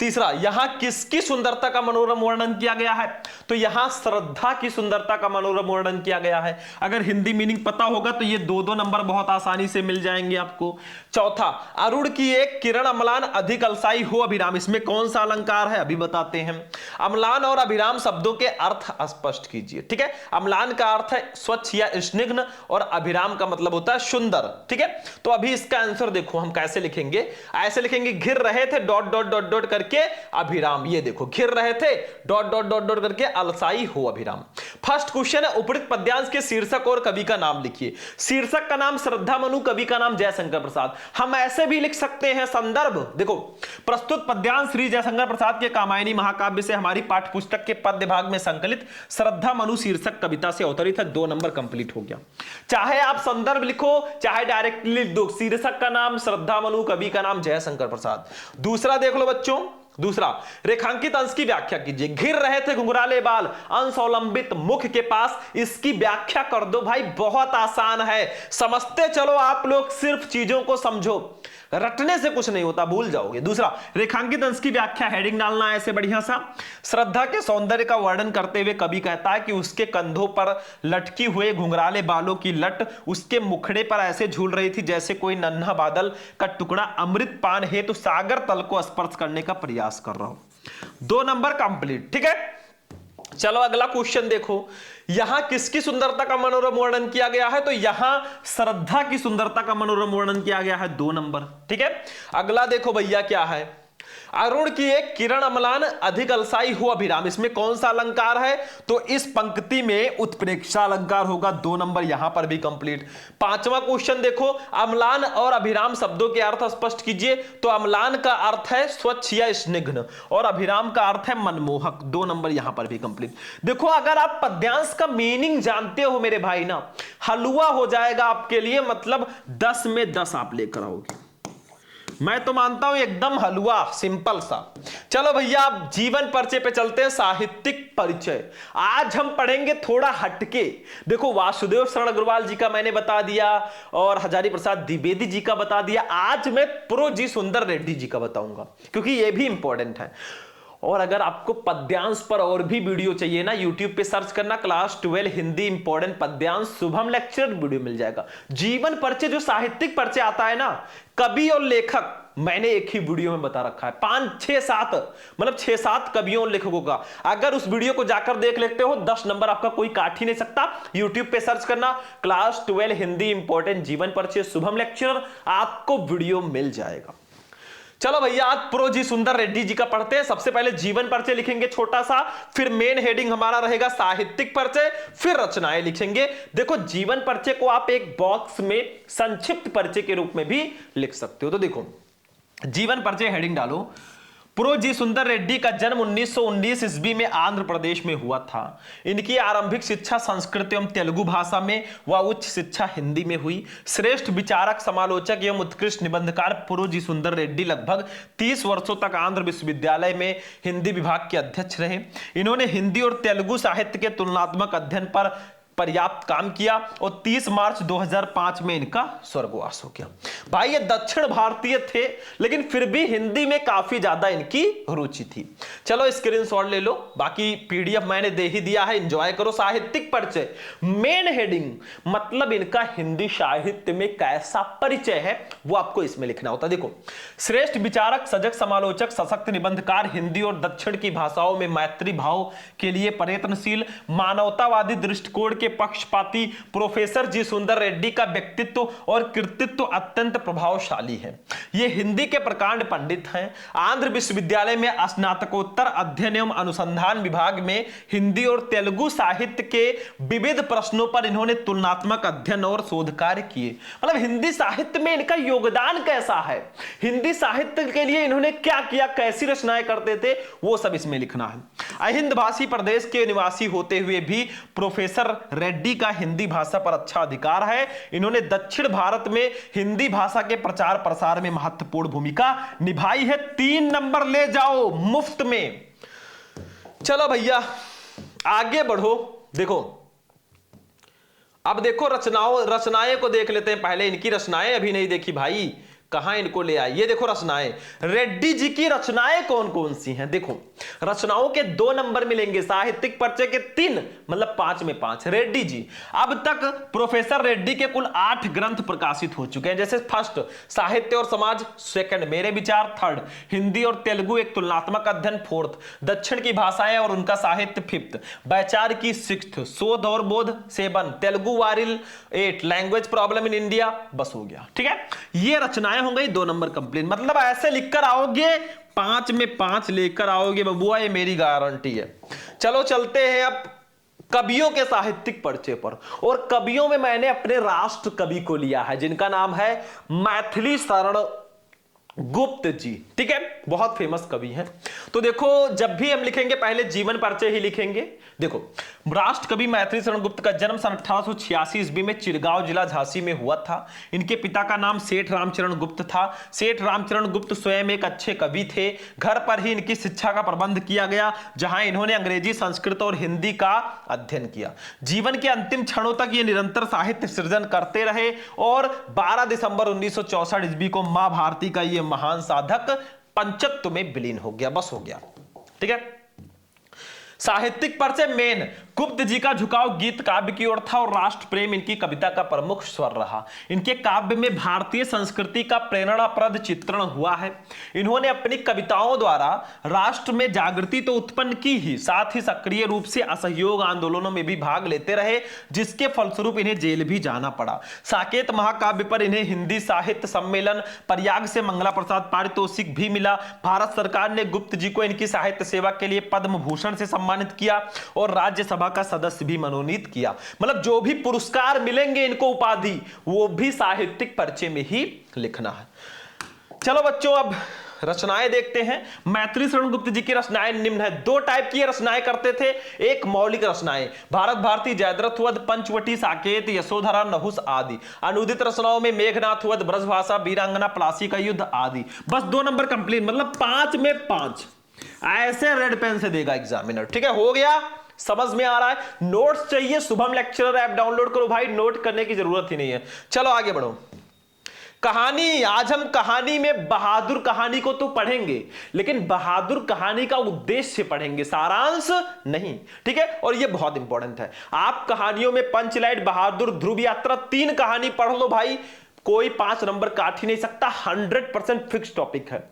तीसरा, यहां किसकी सुंदरता का मनोरम वर्णन किया गया है? तो यहां श्रद्धा की सुंदरता का मनोरम वर्णन किया गया है। अगर हिंदी मीनिंग पता होगा तो ये 2-2 नंबर बहुत आसानी से मिल जाएंगे आपको। चौथा, अरुण की एक किरण अम्लान अधिक अलसाई हो अभिराम, इसमें कौन सा अलंकार है अभी बताते हैं। अम्लान और अभिराम शब्दों के अर्थ स्पष्ट कीजिए। ठीक है, अम्लान का अर्थ है स्वच्छ या स्निग्ध, और अभिराम का मतलब होता है सुंदर। ठीक है, तो अभी इसका आंसर देखो हम कैसे लिखेंगे, ऐसे लिखेंगे, घिर रहे थे डॉट डॉट डॉट डॉट करके अभिराम, ये देखो घिर रहे थे डॉट डॉट डॉट डॉट करके अलसाई हो अभिराम। फर्स्ट क्वेश्चन है उपरोक्त पद्यांश के शीर्षक और कवि का नाम लिखिए। शीर्षक का नाम श्रद्धा मनु, कवि का नाम जयशंकर प्रसाद। हम ऐसे भी लिख सकते हैं संदर्भ, देखो प्रस्तुत पद्यांश श्री जयशंकर प्रसाद के कामायनी महाकाव्य से हमारी पाठ्य पुस्तक के पद्य भाग में संकलित श्रद्धा मनु शीर्षक कविता से अवतरित है। 2 नंबर कंप्लीट हो गया। चाहे आप संदर्भ लिखो चाहे डायरेक्टली लिख दो, शीर्षक का नाम श्रद्धा मनु, कवि का नाम जयशंकर प्रसाद। दूसरा देख लो बच्चों, दूसरा, रेखांकित अंश की व्याख्या कीजिए। घिर रहे थे घुंघराले बाल अंश अवलंबित मुख के पास, इसकी व्याख्या कर दो भाई, बहुत आसान है, समझते चलो आप लोग, सिर्फ चीजों को समझो, रटने से कुछ नहीं होता, भूल जाओगे। दूसरा, रेखांकित अंश की व्याख्या, हेडिंग डालना है ऐसे बढ़िया सा। श्रद्धा के सौंदर्य का वर्णन करते हुए कवि कहता है कि उसके कंधों पर लटकी हुए घुंघराले बालों की लट उसके मुखड़े पर ऐसे झूल रही थी जैसे कोई नन्हा बादल का टुकड़ा अमृत पान हेतु सागर तल को स्पर्श करने का प्रयास कर रहा हो। 2 नंबर कंप्लीट। ठीक है, चलो अगला क्वेश्चन देखो, यहां किसकी सुंदरता का मनोरम वर्णन किया गया है? तो यहां श्रद्धा की सुंदरता का मनोरम वर्णन किया गया है, 2 नंबर। ठीक है, अगला देखो भैया क्या है, अरुण की एक किरण अम्लान अधिक अलसाई हो अभिराम, इसमें कौन सा अलंकार है? तो इस पंक्ति में उत्प्रेक्षा अलंकार होगा। 2 नंबर यहां पर भी कंप्लीट। 5वां क्वेश्चन देखो, अम्लान और अभिराम शब्दों के अर्थ स्पष्ट कीजिए। तो अम्लान का अर्थ है स्वच्छ या स्निग्ध और अभिराम का अर्थ है मनमोहक। 2 नंबर यहां पर भी कंप्लीट। देखो अगर आप पद्यांश का मीनिंग जानते हो मेरे भाई ना, हलवा हो जाएगा आपके लिए, मतलब 10 में 10 आप लेकर आओगे। मैं तो मानता हूं एकदम हलवा, सिंपल सा। चलो भैया आप जीवन परिचय पे चलते हैं। साहित्यिक परिचय आज हम पढ़ेंगे थोड़ा हटके। देखो वासुदेव शरण अग्रवाल जी का मैंने बता दिया और हजारी प्रसाद द्विवेदी जी का बता दिया। आज मैं प्रो जी सुंदर रेड्डी जी का बताऊंगा क्योंकि ये भी इंपॉर्टेंट है। और अगर आपको पद्यांश पर और भी वीडियो चाहिए ना, YouTube पे सर्च करना क्लास 12 हिंदी इंपॉर्टेंट पद्यांश शुभम लेक्चर, वीडियो मिल जाएगा। जीवन परिचय जो साहित्यिक परिचय आता है ना, कवि और लेखक मैंने एक ही वीडियो में बता रखा है। 5 6 7 मतलब 6 7 कवियों और लेखकों का। अगर उस वीडियो को जाकर देख लेते हो 10 नंबर आपका कोई काट ही नहीं सकता। YouTube पे सर्च करना क्लास 12 हिंदी इंपॉर्टेंट जीवन परिचय शुभम लेक्चर, आपको वीडियो मिल जाएगा। चलो भैया आज प्रो जी सुंदर रेड्डी जी का पढ़ते हैं। सबसे पहले जीवन परिचय लिखेंगे छोटा सा, फिर मेन हेडिंग हमारा रहेगा साहित्यिक परिचय, फिर रचनाएं लिखेंगे। देखो जीवन परिचय को आप एक बॉक्स में संक्षिप्त परिचय के रूप में भी लिख सकते हो। तो देखो जीवन परिचय हेडिंग डालो, प्रो जी सुंदर रेड्डी का जन्म 1919 ईस्वी में आंध्र प्रदेश में हुआ था। इनकी आरंभिक शिक्षा संस्कृत एवं तेलुगु भाषा में व उच्च शिक्षा हिंदी में हुई। श्रेष्ठ विचारक, समालोचक एवं उत्कृष्ट निबंधकार प्रो जी सुंदर रेड्डी लगभग 30 वर्षों तक आंध्र विश्वविद्यालय में हिंदी विभाग के अध्यक्ष रहे। इन्होंने हिंदी और तेलुगु साहित्य के तुलनात्मक अध्ययन पर पर्याप्त काम किया और 30 मार्च 2005 में इनका स्वर्गवास हो गया। भाई ये दक्षिण भारतीय थे लेकिन फिर भी हिंदी में काफी ज्यादा इनकी रुचि थी। चलो स्क्रीनशॉट ले लो, बाकी पीडीएफ मैंने दे ही दिया है, एंजॉय करो। साहित्यिक परिचय मेन हेडिंग मतलब इनका हिंदी साहित्य में कैसा परिचय है वो आपको इसमें लिखना होता। देखो श्रेष्ठ विचारक, सजग समालोचक, सशक्त निबंधकार, हिंदी और दक्षिण की भाषाओं में मैत्री भाव के लिए प्रयत्नशील, मानवतावादी दृष्टिकोण के पक्षपाती प्रोफेसर जी सुंदर रेड्डी का व्यक्तित्व और कृतित्व अत्यंत प्रभावशाली है। ये हिंदी के प्रकांड पंडित हैं। आंध्र विश्वविद्यालय में स्नातकोत्तर अध्ययन एवं अनुसंधान विभाग में हिंदी और तेलुगु साहित्य के विविध प्रश्नों पर इन्होंने तुलनात्मक अध्ययन और शोध कार्य किए। मतलब हिंदी साहित्य में इनका योगदान कैसा है, हिंदी साहित्य के लिए इन्होंने क्या किया, कैसी रचनाएं करते थे, वो सब इसमें लिखना है। अहिंद भाषी प्रदेश के निवासी होते हुए भी प्रोफेसर रेड्डी का हिंदी भाषा पर अच्छा अधिकार है। इन्होंने दक्षिण भारत में हिंदी भाषा के प्रचार प्रसार में महत्वपूर्ण भूमिका निभाई है। 3 नंबर ले जाओ मुफ्त में। चलो भैया आगे बढ़ो। देखो अब देखो रचनाएं को देख लेते हैं। पहले इनकी रचनाएं अभी नहीं देखी भाई, कहां इनको ले आए। ये देखो रचनाएं, रेड्डी जी की रचनाएं कौन कौन सी हैं। देखो रचनाओं के 2 नंबर मिलेंगे, साहित्यिक परिचय के 3 मतलब 5 में 5। रेड्डी जी अब तक प्रोफेसर रेड्डी के कुल 8 ग्रंथ प्रकाशित हो चुके हैं। जैसे फर्स्ट साहित्य और समाज, सेकंड मेरे विचार, थर्ड हिंदी और तेलुगु एक तुलनात्मक अध्ययन, फोर्थ दक्षिण की भाषाएं और उनका साहित्य, फिफ्थ वैचारिकी, सिक्स्थ शोध और बोध, 7 तेलुगु वारिल, 8 लैंग्वेज प्रॉब्लम इन इंडिया। बस हो गया, ठीक है। ये रचनाएं हो गई 2 नंबर कंप्लीट। मतलब ऐसे लिखकर आओगे 5 में 5 लेकर आओगे बबुआ, ये मेरी गारंटी है। चलो चलते हैं अब कवियों के साहित्यिक परिचय पर। और कवियों में मैंने अपने राष्ट्र कवि को लिया है जिनका नाम है मैथिली शरण गुप्त जी, ठीक है, बहुत फेमस कवि हैं। तो देखो जब भी हम लिखेंगे पहले जीवन परिचय ही लिखेंगे। देखो राष्ट्र कवि मैथिली शरण गुप्त का जन्म सन 1886 ईस्वी में चिरगांव जिला झांसी में हुआ था। इनके पिता का नाम सेठ रामचरण गुप्त था। सेठ रामचरण गुप्त स्वयं एक अच्छे कवि थे। घर पर ही इनकी शिक्षा का प्रबंध किया गया, जहां इन्होंने अंग्रेजी, संस्कृत और हिंदी का अध्ययन किया। जीवन के अंतिम क्षणों तक ये निरंतर साहित्य सृजन करते रहे और 12 दिसंबर 1964 ईस्वी को मां भारती का ये महान साधक पंचत्व में विलीन हो गया। बस हो गया, ठीक है। साहित्यिक परिचय मेन गुप्त जी का झुकाव गीत काव्य की ओर था और राष्ट्र प्रेम इनकी कविता का प्रमुख स्वर रहा। इनके काव्य में भारतीय संस्कृति का प्रेरणाप्रद चित्रण हुआ है। इन्होंने अपनी कविताओं द्वारा राष्ट्र में जागृति तो उत्पन्न की ही, साथ ही सक्रिय रूप से असहयोग आंदोलनों में भी भाग लेते रहे, जिसके फलस्वरूप इन्हें जेल भी जाना पड़ा। साकेत महाकाव्य पर इन्हें हिंदी साहित्य सम्मेलन प्रयाग से मंगला प्रसाद पारितोषिक भी मिला। भारत सरकार ने गुप्त जी को इनकी साहित्य सेवा के लिए पद्म भूषण से सम्मानित किया और राज्यसभा का सदस्य भी मनोनीत किया। मतलब जो भी पुरस्कार मिलेंगे इनको उपाधि, वो भी साहित्यिक परिचय में ही लिखना है। चलो बच्चों, अब रचनाएं देखते हैं। मैथिली शरण गुप्त जी की रचनाएं निम्न है। दो टाइप की रचनाएं करते थे, एक मौलिक रचनाएं, भारत भारती, जयद्रथ वध, पंचवटी, साकेत, यशोधरा, नहुस आदि। अनुदित रचनाओं में मेघनाथ वध, ब्रजभाषा, वीरांगना, प्लासी का युद्ध आदि। बस 2 नंबर कंप्लीट, मतलब 5 में 5 ऐसे रेड पेन से देगा एग्जामिनर। ठीक है, हो गया, समझ में आ रहा है। नोट्स चाहिए, शुभम लेक्चरर ऐप डाउनलोड करो भाई, नोट करने की जरूरत ही नहीं है। चलो आगे बढ़ो। कहानी, आज हम कहानी में बहादुर कहानी को तो पढ़ेंगे, लेकिन बहादुर कहानी का उद्देश्य पढ़ेंगे, सारांश नहीं। ठीक है, और यह बहुत इंपॉर्टेंट है। आप कहानियों में पंचलाइट, बहादुर, ध्रुव यात्रा, 3 कहानी पढ़ लो भाई, कोई 5 नंबर काट ही नहीं सकता। 100% फिक्स टॉपिक है।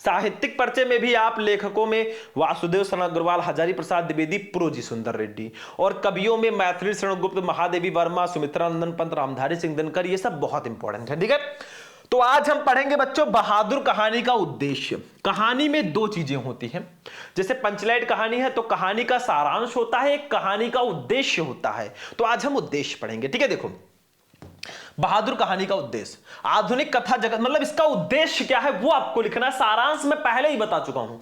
साहित्यिक परिचय में भी आप लेखकों में वासुदेव शरण अग्रवाल, हजारी प्रसाद द्विवेदी, प्रोजी सुंदर रेड्डी, और कवियों में मैथिली शरण गुप्त, महादेवी वर्मा, सुमित्रा नंदन पंत, रामधारी सिंह दिनकर, ये सब बहुत इंपॉर्टेंट है। ठीक है, तो आज हम पढ़ेंगे बच्चों बहादुर कहानी का उद्देश्य। कहानी में 2 चीजें होती हैं। जैसे पंचलाइट कहानी है तो कहानी का सारांश होता है, एक कहानी का उद्देश्य होता है। तो आज हम उद्देश्य पढ़ेंगे। ठीक है, देखो बहादुर कहानी का उद्देश्य, आधुनिक कथा जगत, मतलब इसका उद्देश्य क्या है वो आपको लिखना है। सारांश मैं पहले ही बता चुका हूं।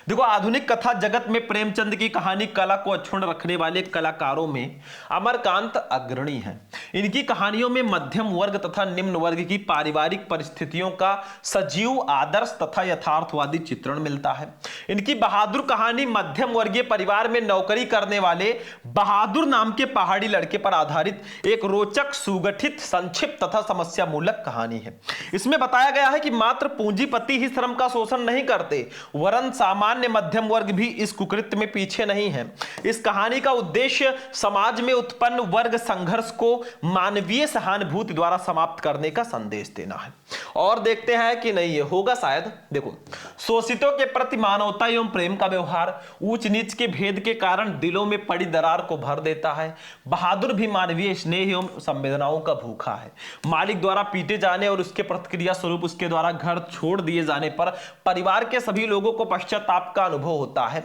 देखो, आधुनिक कथा जगत में प्रेमचंद की कहानी कला को अक्षुण्ण रखने वाले कलाकारों में अमरकांत अग्रणी हैं। इनकी कहानियों में मध्यम वर्ग तथा निम्न वर्ग की पारिवारिक परिस्थितियों का सजीव, आदर्श तथा यथार्थवादी चित्रण मिलता है। इनकी बहादुर कहानी मध्यम वर्गीय परिवार में नौकरी करने वाले बहादुर नाम के पहाड़ी लड़के पर आधारित एक रोचक, सुगठित, संक्षिप्त तथा समस्या मूलक कहानी है। इसमें बताया गया है कि मात्र पूंजीपति ही श्रम का शोषण नहीं करते, वरन सामान्य मध्यम वर्ग भी इस कुकृत्य में पीछे नहीं है। इस कहानी का उद्देश्य समाज में उत्पन्न वर्ग संघर्ष को मानवीय सहानुभूति द्वारा समाप्त करने का संदेश देना है। और देखते हैं कि नहीं ये होगा शायद। देखो, शोषितों के प्रति मानवता एवं प्रेम का व्यवहार ऊंच नीच के भेद के कारण दिलों में पड़ी दरार को भर देता है। बहादुर भी मानवीय स्नेह एवं संवेदनाओं का भूखा है। मालिक द्वारा पीटे जाने और उसके प्रतिक्रिया स्वरूप उसके द्वारा घर छोड़ दिए जाने पर परिवार के सभी लोगों को पश्चाताप का अनुभव होता है।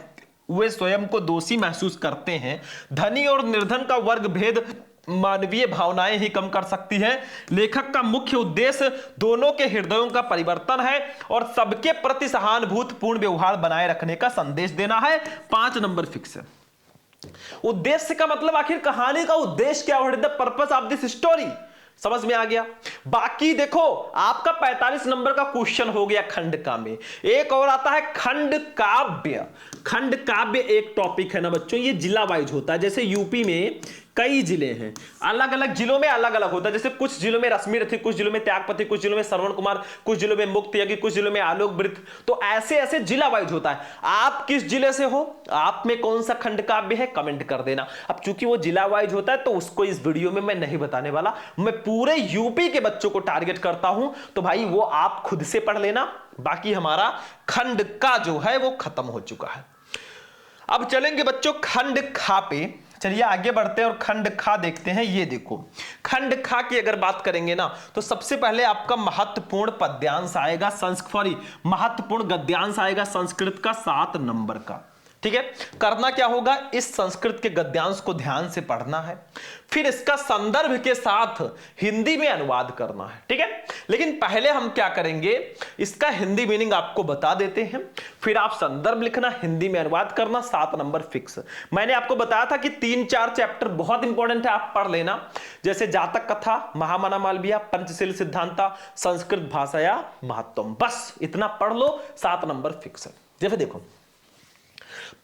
वे स्वयं को दोषी महसूस करते हैं। धनी और निर्धन का वर्ग भेद मानवीय भावनाएं ही कम कर सकती हैं। लेखक का मुख्य उद्देश्य दोनों के हृदयों का परिवर्तन है और सबके प्रति सहानुभूतिपूर्ण व्यवहार बनाए रखने का संदेश देना है। 5 नंबर फिक्स है। उद्देश्य का मतलब आखिर कहानी का उद्देश्य क्या, what is the purpose of this story, समझ में आ गया। बाकी देखो, आपका 45 नंबर का क्वेश्चन हो गया खंड का में। एक और आता है खंड काव्य। खंड काव्य एक टॉपिक है ना बच्चों, ये जिला वाइज होता है। जैसे यूपी में कई जिले हैं, अलग अलग जिलों में अलग अलग होता है। जैसे कुछ जिलों में रश्मि रथी, कुछ जिलों में त्यागपति, कुछ जिलों में श्रवण कुमार, कुछ जिलों में मुक्ति यज्ञ, कुछ जिलों में आलोक वृत्त। तो ऐसे ऐसे जिला वाइज होता है। आप किस जिले से हो, आप में कौन सा खंड काव्य है, कमेंट कर देना। अब चूंकि वो जिला वाइज होता है तो उसको इस वीडियो में मैं नहीं बताने वाला। मैं पूरे यूपी के बच्चों को टारगेट करता हूं, तो भाई वो आप खुद से पढ़ लेना। बाकी हमारा खंड का जो है वो खत्म हो चुका है। अब चलेंगे बच्चों खंड खा पे। चलिए आगे बढ़ते हैं और खंड खा देखते हैं। ये देखो, खंड खा की अगर बात करेंगे ना तो सबसे पहले आपका महत्वपूर्ण पद्यांश आएगा, महत्वपूर्ण गद्यांश आएगा संस्कृत का 7 नंबर का। ठीक है, करना क्या होगा, इस संस्कृत के गद्यांश को ध्यान से पढ़ना है, फिर इसका संदर्भ के साथ हिंदी में अनुवाद करना है। ठीक है, लेकिन पहले हम क्या करेंगे, इसका हिंदी मीनिंग आपको बता देते हैं, फिर आप संदर्भ लिखना, हिंदी में अनुवाद करना। 7 नंबर फिक्स। मैंने आपको बताया था कि 3-4 चैप्टर बहुत इंपॉर्टेंट है, आप पढ़ लेना। जैसे जातक कथा, महामना मालविया, पंचशील सिद्धांता, संस्कृत भाषाया महत्वम, बस इतना पढ़ लो। 7 नंबर फिक्स है। जैसे देखो,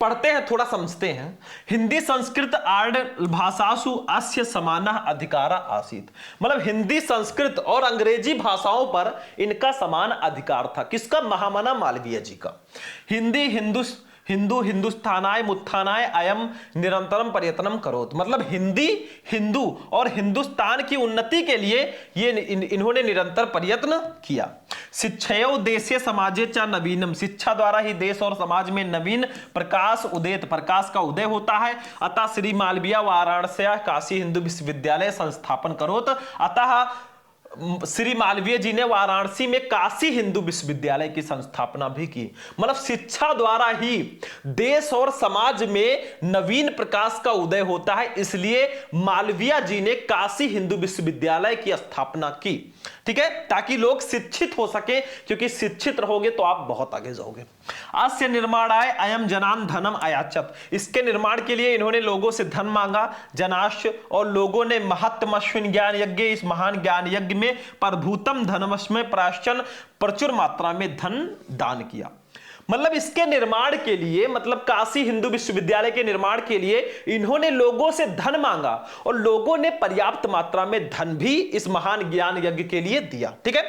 पढ़ते हैं, थोड़ा समझते हैं। हिंदी संस्कृत आर्ड भाषासु अस्य समानः अधिकारा आसीत, मतलब हिंदी संस्कृत और अंग्रेजी भाषाओं पर इनका समान अधिकार था। किसका, महामना मालवीय जी का। हिंदू हिंदुस्तानाय मुत्थानाय अयम निरंतरम प्रयत्नम करोत, मतलब हिंदी, हिंदू और हिंदुस्तान की उन्नति के लिए ये इन्होंने निरंतर प्रयत्न किया। शिक्षयो देशे समाजे च नवीनम, शिक्षा द्वारा ही देश और समाज में नवीन प्रकाश उदेत, प्रकाश का उदय होता है। अतः श्री मालवीय वाराणसी काशी हिंदू विश्वविद्यालय संस्थापन करोत, अतः श्री मालवीय जी ने वाराणसी में काशी हिंदू विश्वविद्यालय की स्थापना भी की। मतलब शिक्षा द्वारा ही देश और समाज में नवीन प्रकाश का उदय होता है, इसलिए मालवीय जी ने काशी हिंदू विश्वविद्यालय की स्थापना की। ठीक है, ताकि लोग शिक्षित हो सके, क्योंकि शिक्षित रहोगे तो आप बहुत आगे जाओगे। अस्य निर्माणाय अयम जनान धनम अयाचत, इसके निर्माण के लिए इन्होंने लोगों से धन मांगा। जनाश, और लोगों ने महत्तमश्विन ज्ञान यज्ञ, इस महान ज्ञान यज्ञ में प्रभूतम धनमस्मय प्राश्चन, प्रचुर मात्रा में धन दान किया। मतलब इसके निर्माण के लिए, मतलब काशी हिंदू विश्वविद्यालय के निर्माण के लिए इन्होंने लोगों से धन मांगा और लोगों ने पर्याप्त मात्रा में धन भी इस महान ज्ञान यज्ञ के लिए दिया। ठीक है,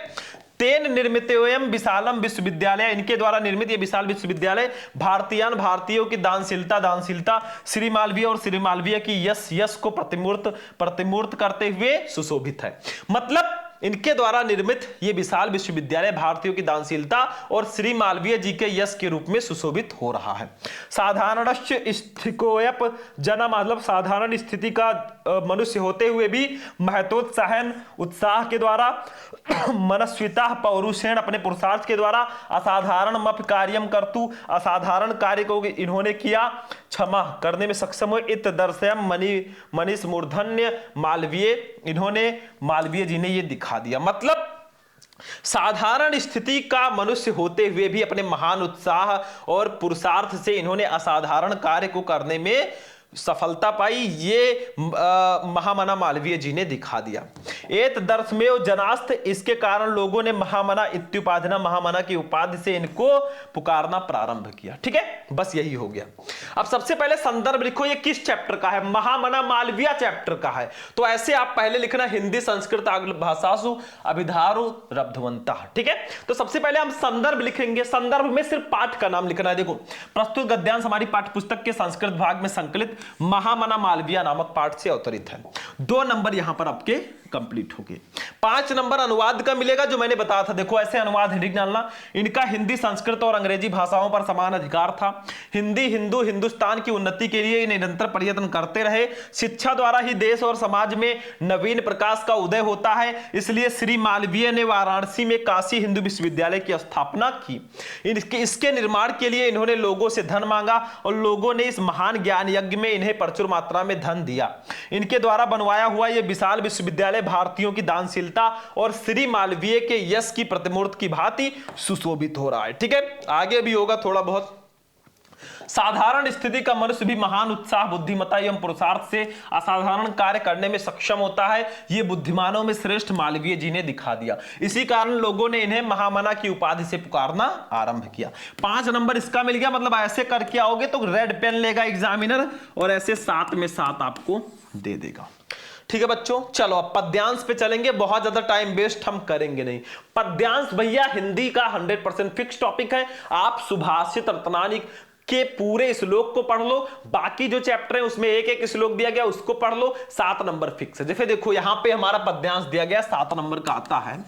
तेन निर्मितोयम विशालम विश्वविद्यालय, इनके द्वारा निर्मित ये विशाल विश्वविद्यालय भारतीयों की दानशीलता श्री मालवीय और श्री मालवीय की यश को प्रतिमूर्त करते हुए सुशोभित है। मतलब इनके द्वारा निर्मित ये विशाल विश्वविद्यालय भारतीयों की दानशीलता और श्री मालवीय जी के यश के रूप में सुशोभित हो रहा है। साधारणश्च स्थिकोयप जना, मतलब साधारण स्थिति का मनुष्य होते हुए भी महतोत्साहन, उत्साह के द्वारा, मनस्विता पौरुषेण, अपने पुरुषार्थ के द्वारा, असाधारण मप कार्यम करतु, असाधारण कार्य को इन्होंने किया, क्षमा करने में सक्षम हुए। इत दर्शयम मनीष मूर्धन्य मालवीय, इन्होंने मालवीय जी ने ये दिखा दिया। मतलब साधारण स्थिति का मनुष्य होते हुए भी अपने महान उत्साह और पुरुषार्थ से इन्होंने असाधारण कार्य को करने में सफलता पाई, ये महामना मालवीय जी ने दिखा दिया। एत दर्शमेव जनास्थ, इसके कारण लोगों ने महामना इत्युपाधना, महामना की उपाधि से इनको पुकारना प्रारंभ किया। ठीक है, बस यही हो गया। अब सबसे पहले संदर्भ लिखो, ये किस चैप्टर का है? महामना मालवीय चैप्टर का है। तो ऐसे आप पहले लिखना हिंदी संस्कृत भाषासु अभिधारु रब्धवंता। ठीक है, तो सबसे पहले हम संदर्भ लिखेंगे। संदर्भ में सिर्फ पाठ का नाम लिखना है। देखो, प्रस्तुत गद्यांश हमारी पाठ्य पुस्तक के संस्कृत भाग में संकलित महामना मालवीय नामक पाठ से अवतरित है। 2 नंबर यहां पर आपके कंप्लीट हो गए। 5 नंबर अनुवाद का मिलेगा, जो मैंने बताया था। देखो, ऐसे अनुवाद हेडिंग डालना। इनका हिंदी, संस्कृत और अंग्रेजी भाषाओं पर समान अधिकार था। हिंदी, हिंदू, हिंदुस्तान की उन्नति के लिए निरंतर प्रयत्न करते रहे। शिक्षा द्वारा ही देश और समाज में नवीन प्रकाश का उदय होता है, इसलिए श्री मालवीय ने वाराणसी में काशी हिंदू विश्वविद्यालय की स्थापना की। इसके निर्माण के लिए इन्होंने लोगों से धन मांगा और लोगों ने इस महान ज्ञान यज्ञ में इन्हें प्रचुर मात्रा में धन दिया। इनके द्वारा बनवाया हुआ यह विशाल विश्वविद्यालय भारतीयों की दानशीलता और श्री मालवीय के यश की प्रतिमूर्ति की भांति सुशोभित हो रहा है। ठीक है, आगे भी होगा थोड़ा बहुत। साधारण स्थिति का मनुष्य भी महान उत्साह, बुद्धिमत्ता एवं पुरुषार्थ से असाधारण कार्य करने में सक्षम होता है, ये बुद्धिमानों में श्रेष्ठ मालवीय जी ने दिखा दिया। इसी कारण लोगों ने इन्हें महामना की उपाधि से पुकारना आरंभ किया। 5 नंबर इसका मिल गया। मतलब ऐसे करके आओगे तो रेड पेन लेगा एग्जामिनर और ऐसे 7 में 7 आपको दे देगा। ठीक है बच्चों, चलो अब पद्यांश पे चलेंगे। बहुत ज्यादा टाइम वेस्ट हम करेंगे नहीं। पद्यांश भैया हिंदी का 100% फिक्स टॉपिक है। आप सुभाषित रत्नानी के पूरे श्लोक को पढ़ लो, बाकी जो चैप्टर है उसमें एक एक श्लोक दिया गया उसको पढ़ लो। 7 नंबर फिक्स है। जैसे देखो यहां पे हमारा पद्यांश दिया गया 7 नंबर का आता है।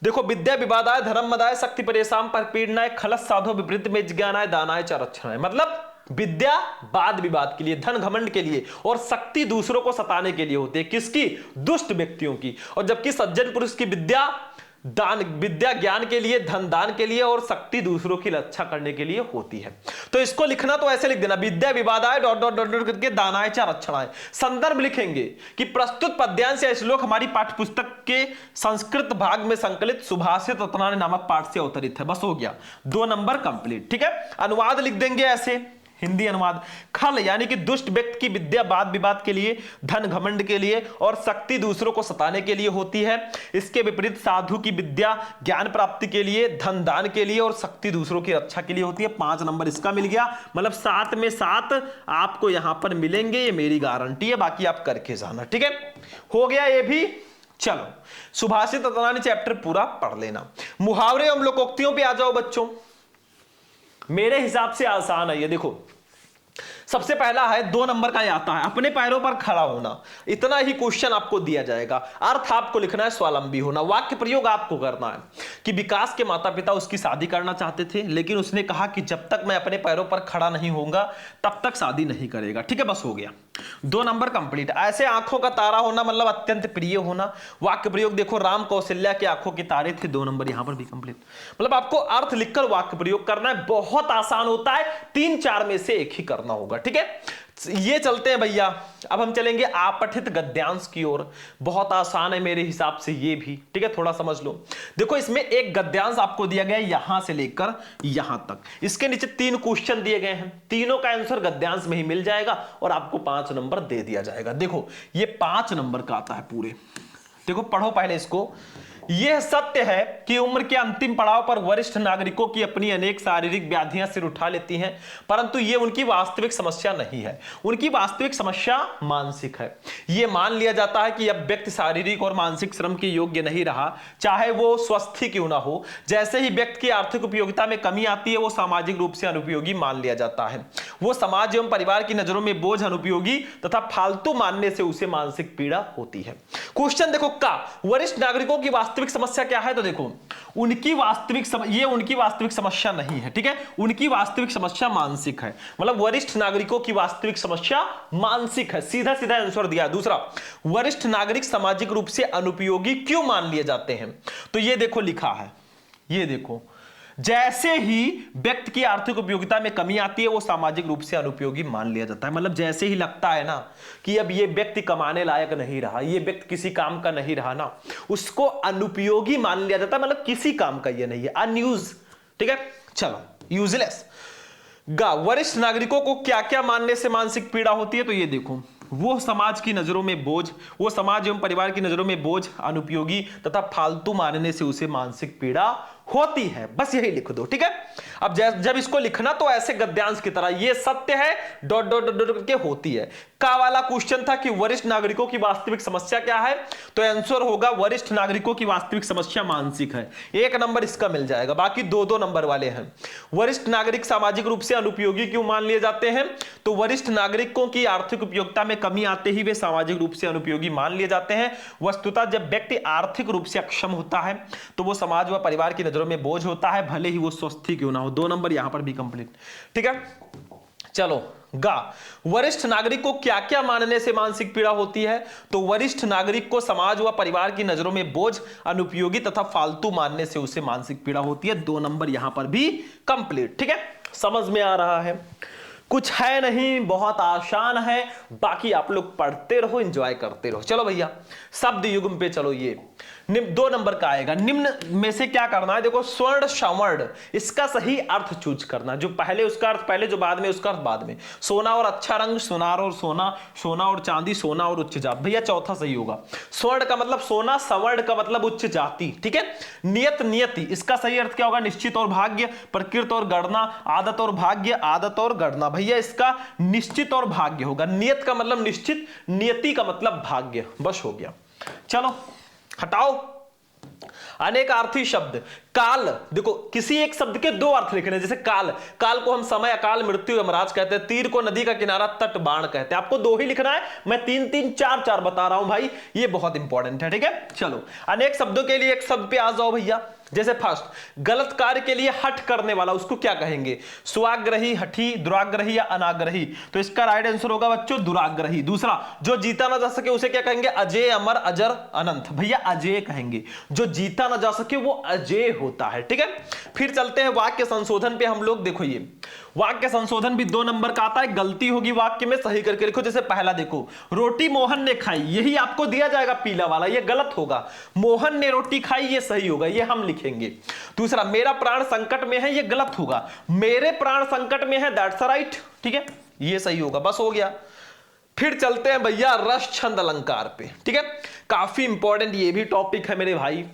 देखो, विद्या विवादाय धर्म मदाय शक्ति परेशान पर पीड़नाय खलस साधो विपरीत में ज्ञानाय दानाय च रक्षणाय। मतलब विद्या वाद विवाद के लिए, धन घमंड के लिए और शक्ति दूसरों को सताने के लिए होती है। किसकी? दुष्ट व्यक्तियों की। और जबकि सज्जन पुरुष की विद्या ज्ञान के लिए, धन दान के लिए और शक्ति दूसरों की रक्षा करने के लिए होती है। तो इसको लिखना तो ऐसे लिख देना, विद्या विवादाय ... करके दानाय च रक्षणाय। संदर्भ लिखेंगे कि प्रस्तुत पद्यांश या श्लोक हमारी पाठ्य पुस्तक के संस्कृत भाग में संकलित सुभाषित रत्नानी नामक पाठ से अवतरित है। बस हो गया, 2 नंबर कंप्लीट। ठीक है, अनुवाद लिख देंगे ऐसे, हिंदी अनुवाद। खल यानी कि दुष्ट व्यक्ति की विद्या वाद विवाद के लिए, धन घमंड के लिए और शक्ति दूसरों को सताने के लिए होती है। इसके विपरीत साधु की विद्या ज्ञान प्राप्ति के लिए, धन दान के लिए और शक्ति दूसरों की रक्षा के लिए होती है। 5 नंबर इसका मिल गया। मतलब 7 में 7 आपको यहां पर मिलेंगे, ये मेरी गारंटी है। बाकी आप करके जाना। ठीक है, हो गया ये भी। चलो, सुभाषित रत्नानी चैप्टर पूरा पढ़ लेना। मुहावरे एवं लोकोक्तियों पे आ जाओ बच्चों। मेरे हिसाब से आसान है ये। देखो सबसे पहला है 2 नंबर का आता है अपने पैरों पर खड़ा होना। इतना ही क्वेश्चन आपको दिया जाएगा। अर्थ आपको लिखना है स्वावलंबी होना। वाक्य प्रयोग आपको करना है कि विकास के माता पिता उसकी शादी करना चाहते थे, लेकिन उसने कहा कि जब तक मैं अपने पैरों पर खड़ा नहीं होऊंगा तब तक शादी नहीं करेगा। ठीक है, बस हो गया, 2 नंबर कंप्लीट। ऐसे आंखों का तारा होना मतलब अत्यंत प्रिय होना। वाक्य प्रयोग देखो, राम कौशल्या की आंखों के तारे थे, 2 नंबर यहां पर भी कंप्लीट। मतलब आपको अर्थ लिखकर वाक्य प्रयोग करना है, बहुत आसान होता है, 3-4 में से एक ही करना होगा। ठीक है, ये चलते हैं भैया। अब हम चलेंगे आपठित गद्यांश की ओर। बहुत आसान है मेरे हिसाब से ये भी। ठीक है, थोड़ा समझ लो। देखो इसमें एक गद्यांश आपको दिया गया है यहां से लेकर यहां तक। इसके नीचे 3 क्वेश्चन दिए गए हैं, तीनों का आंसर गद्यांश में ही मिल जाएगा और आपको 5 नंबर दे दिया जाएगा। देखो ये 5 नंबर का आता है पूरे। देखो पढ़ो पहले इसको। यह सत्य है कि उम्र के अंतिम पड़ाव पर वरिष्ठ नागरिकों की अपनी अनेक शारीरिक व्याधियां सिर उठा लेती हैं, परंतु यह उनकी वास्तविक समस्या नहीं है। उनकी वास्तविक समस्या मानसिक है। यह मान लिया जाता है कि अब व्यक्ति शारीरिक और मानसिक श्रम के योग्य नहीं रहा, चाहे वो स्वस्थ ही क्यों ना हो। जैसे ही व्यक्ति की आर्थिक उपयोगिता में कमी आती है, वो सामाजिक रूप से अनुपयोगी मान लिया जाता है। वो समाज एवं परिवार की नजरों में बोझ, अनुपयोगी तथा फालतू मानने से उसे मानसिक पीड़ा होती है। क्वेश्चन देखो का वरिष्ठ नागरिकों की वास्तविक समस्या क्या है, तो देखो उनकी वास्तविक समस्या नहीं है। ठीक है, उनकी वास्तविक समस्या मानसिक है। मतलब वरिष्ठ नागरिकों की वास्तविक समस्या मानसिक है, सीधा सीधा आंसर दिया। दूसरा, वरिष्ठ नागरिक सामाजिक रूप से अनुपयोगी क्यों मान लिए जाते हैं, तो ये देखो लिखा है, ये देखो जैसे ही व्यक्ति की आर्थिक उपयोगिता में कमी आती है वो सामाजिक रूप से अनुपयोगी मान लिया जाता है। मतलब जैसे ही लगता है ना कि अब ये व्यक्ति कमाने लायक नहीं रहा, ये व्यक्ति किसी काम का नहीं रहा ना, उसको अनुपयोगी मान लिया जाता है। मतलब किसी काम का ये नहीं है, अनयूज। ठीक है, चलो यूजलेस। वरिष्ठ नागरिकों को क्या क्या मानने से मानसिक पीड़ा होती है, तो ये देखो वो समाज की नजरों में बोझ, वो समाज एवं परिवार की नजरों में बोझ, अनुपयोगी तथा फालतू मानने से उसे मानसिक पीड़ा होती है। बस यही लिख दो। ठीक है, अब जब इसको लिखना तो ऐसे गद्यांश की तरह, ये सत्य है डॉट डॉट डॉट करके होती है। का वाला क्वेश्चन था कि वरिष्ठ नागरिकों की वास्तविक समस्या क्या है, तो आंसर होगा वरिष्ठ नागरिकों की वास्तविक समस्या मानसिक है। 1 नंबर इसका मिल जाएगा। बाकी 2-2 नंबर वाले हैं। वरिष्ठ नागरिक सामाजिक रूप से अनुपयोगी क्यों मान लिए जाते हैं, तो वरिष्ठ नागरिकों की आर्थिक उपयोगिता में कमी आते ही वे सामाजिक रूप से अनुपयोगी मान लिए जाते हैं। वस्तुतः जब व्यक्ति आर्थिक रूप से अक्षम होता है तो वो समाज व परिवार की नजरों में बोझ होता है, भले ही वो स्वस्थ ही क्यों ना हो। 2 नंबर यहां पर भी कंप्लीट। ठीक है, चलो वरिष्ठ नागरिक को क्या क्या मानने से मानसिक पीड़ा होती है, तो वरिष्ठ नागरिक को समाज व परिवार की नजरों में बोझ, अनुपयोगी तथा फालतू मानने से उसे मानसिक पीड़ा होती है। 2 नंबर यहां पर भी कंप्लीट। ठीक है, समझ में आ रहा है, कुछ है नहीं, बहुत आसान है। बाकी आप लोग पढ़ते रहो, एंजॉय करते रहो। चलो भैया शब्द युग्म पे चलो। ये 2 नंबर का आएगा। निम्न में से क्या करना है, देखो स्वर्ण सवर्ण, इसका सही अर्थ चूज करना। जो पहले उसका अर्थ पहले, जो बाद में उसका अर्थ बाद में। सोना और अच्छा रंग, सोनार और सोना, सोना और चांदी, सोना और उच्च जाति। भैया चौथा सही होगा। स्वर्ण का मतलब सोना, सवर्ण का मतलब उच्च जाति। ठीक है, नियत नियति, इसका सही अर्थ क्या होगा, निश्चित और भाग्य, प्रकृत और गणना, आदत और भाग्य, आदत और गणना। भैया इसका निश्चित और भाग्य होगा। नियत का मतलब निश्चित, नियति का मतलब भाग्य। बस हो गया, चलो हटाओ। अनेकार्थी शब्द, काल, देखो किसी एक शब्द के 2 अर्थ लिखने, जैसे काल, काल को हम समय, अकाल, मृत्यु, यमराज कहते हैं। तीर को नदी का किनारा, तट, बाण कहते हैं। आपको 2 ही लिखना है, मैं 3-3, 4-4 बता रहा हूं भाई, ये बहुत इंपॉर्टेंट है। ठीक है, चलो अनेक शब्दों के लिए एक शब्द पे आ जाओ भैया। जैसे फर्स्ट, गलत कार्य के लिए हठ करने वाला, उसको क्या कहेंगे, स्वाग्रही, हठी, दुराग्रही या अनाग्रही। तो इसका राइट आंसर होगा बच्चों दुराग्रही। दूसरा, जो जीता ना जा सके उसे क्या कहेंगे, अजय, अमर, अजर, अनंत। भैया अजय कहेंगे, जो जीता ना जा सके वो अजय होता है। ठीक है, फिर चलते हैं वाक्य संशोधन पे हम लोग। देखो ये वाक्य संशोधन भी 2 नंबर का आता है। गलती होगी वाक्य में, सही करके लिखो। जैसे पहला देखो, रोटी मोहन ने खाई, यही आपको दिया जाएगा पीला वाला, ये गलत होगा। मोहन ने रोटी खाई, ये सही होगा, ये हम लिखेंगे। दूसरा, मेरा प्राण संकट में है, ये गलत होगा। मेरे प्राण संकट में है, दैट्स राइट। ठीक है, ये सही होगा। बस हो गया। फिर चलते हैं भैया रस छंद अलंकार पे। ठीक है, काफी इंपॉर्टेंट ये भी टॉपिक है मेरे भाई।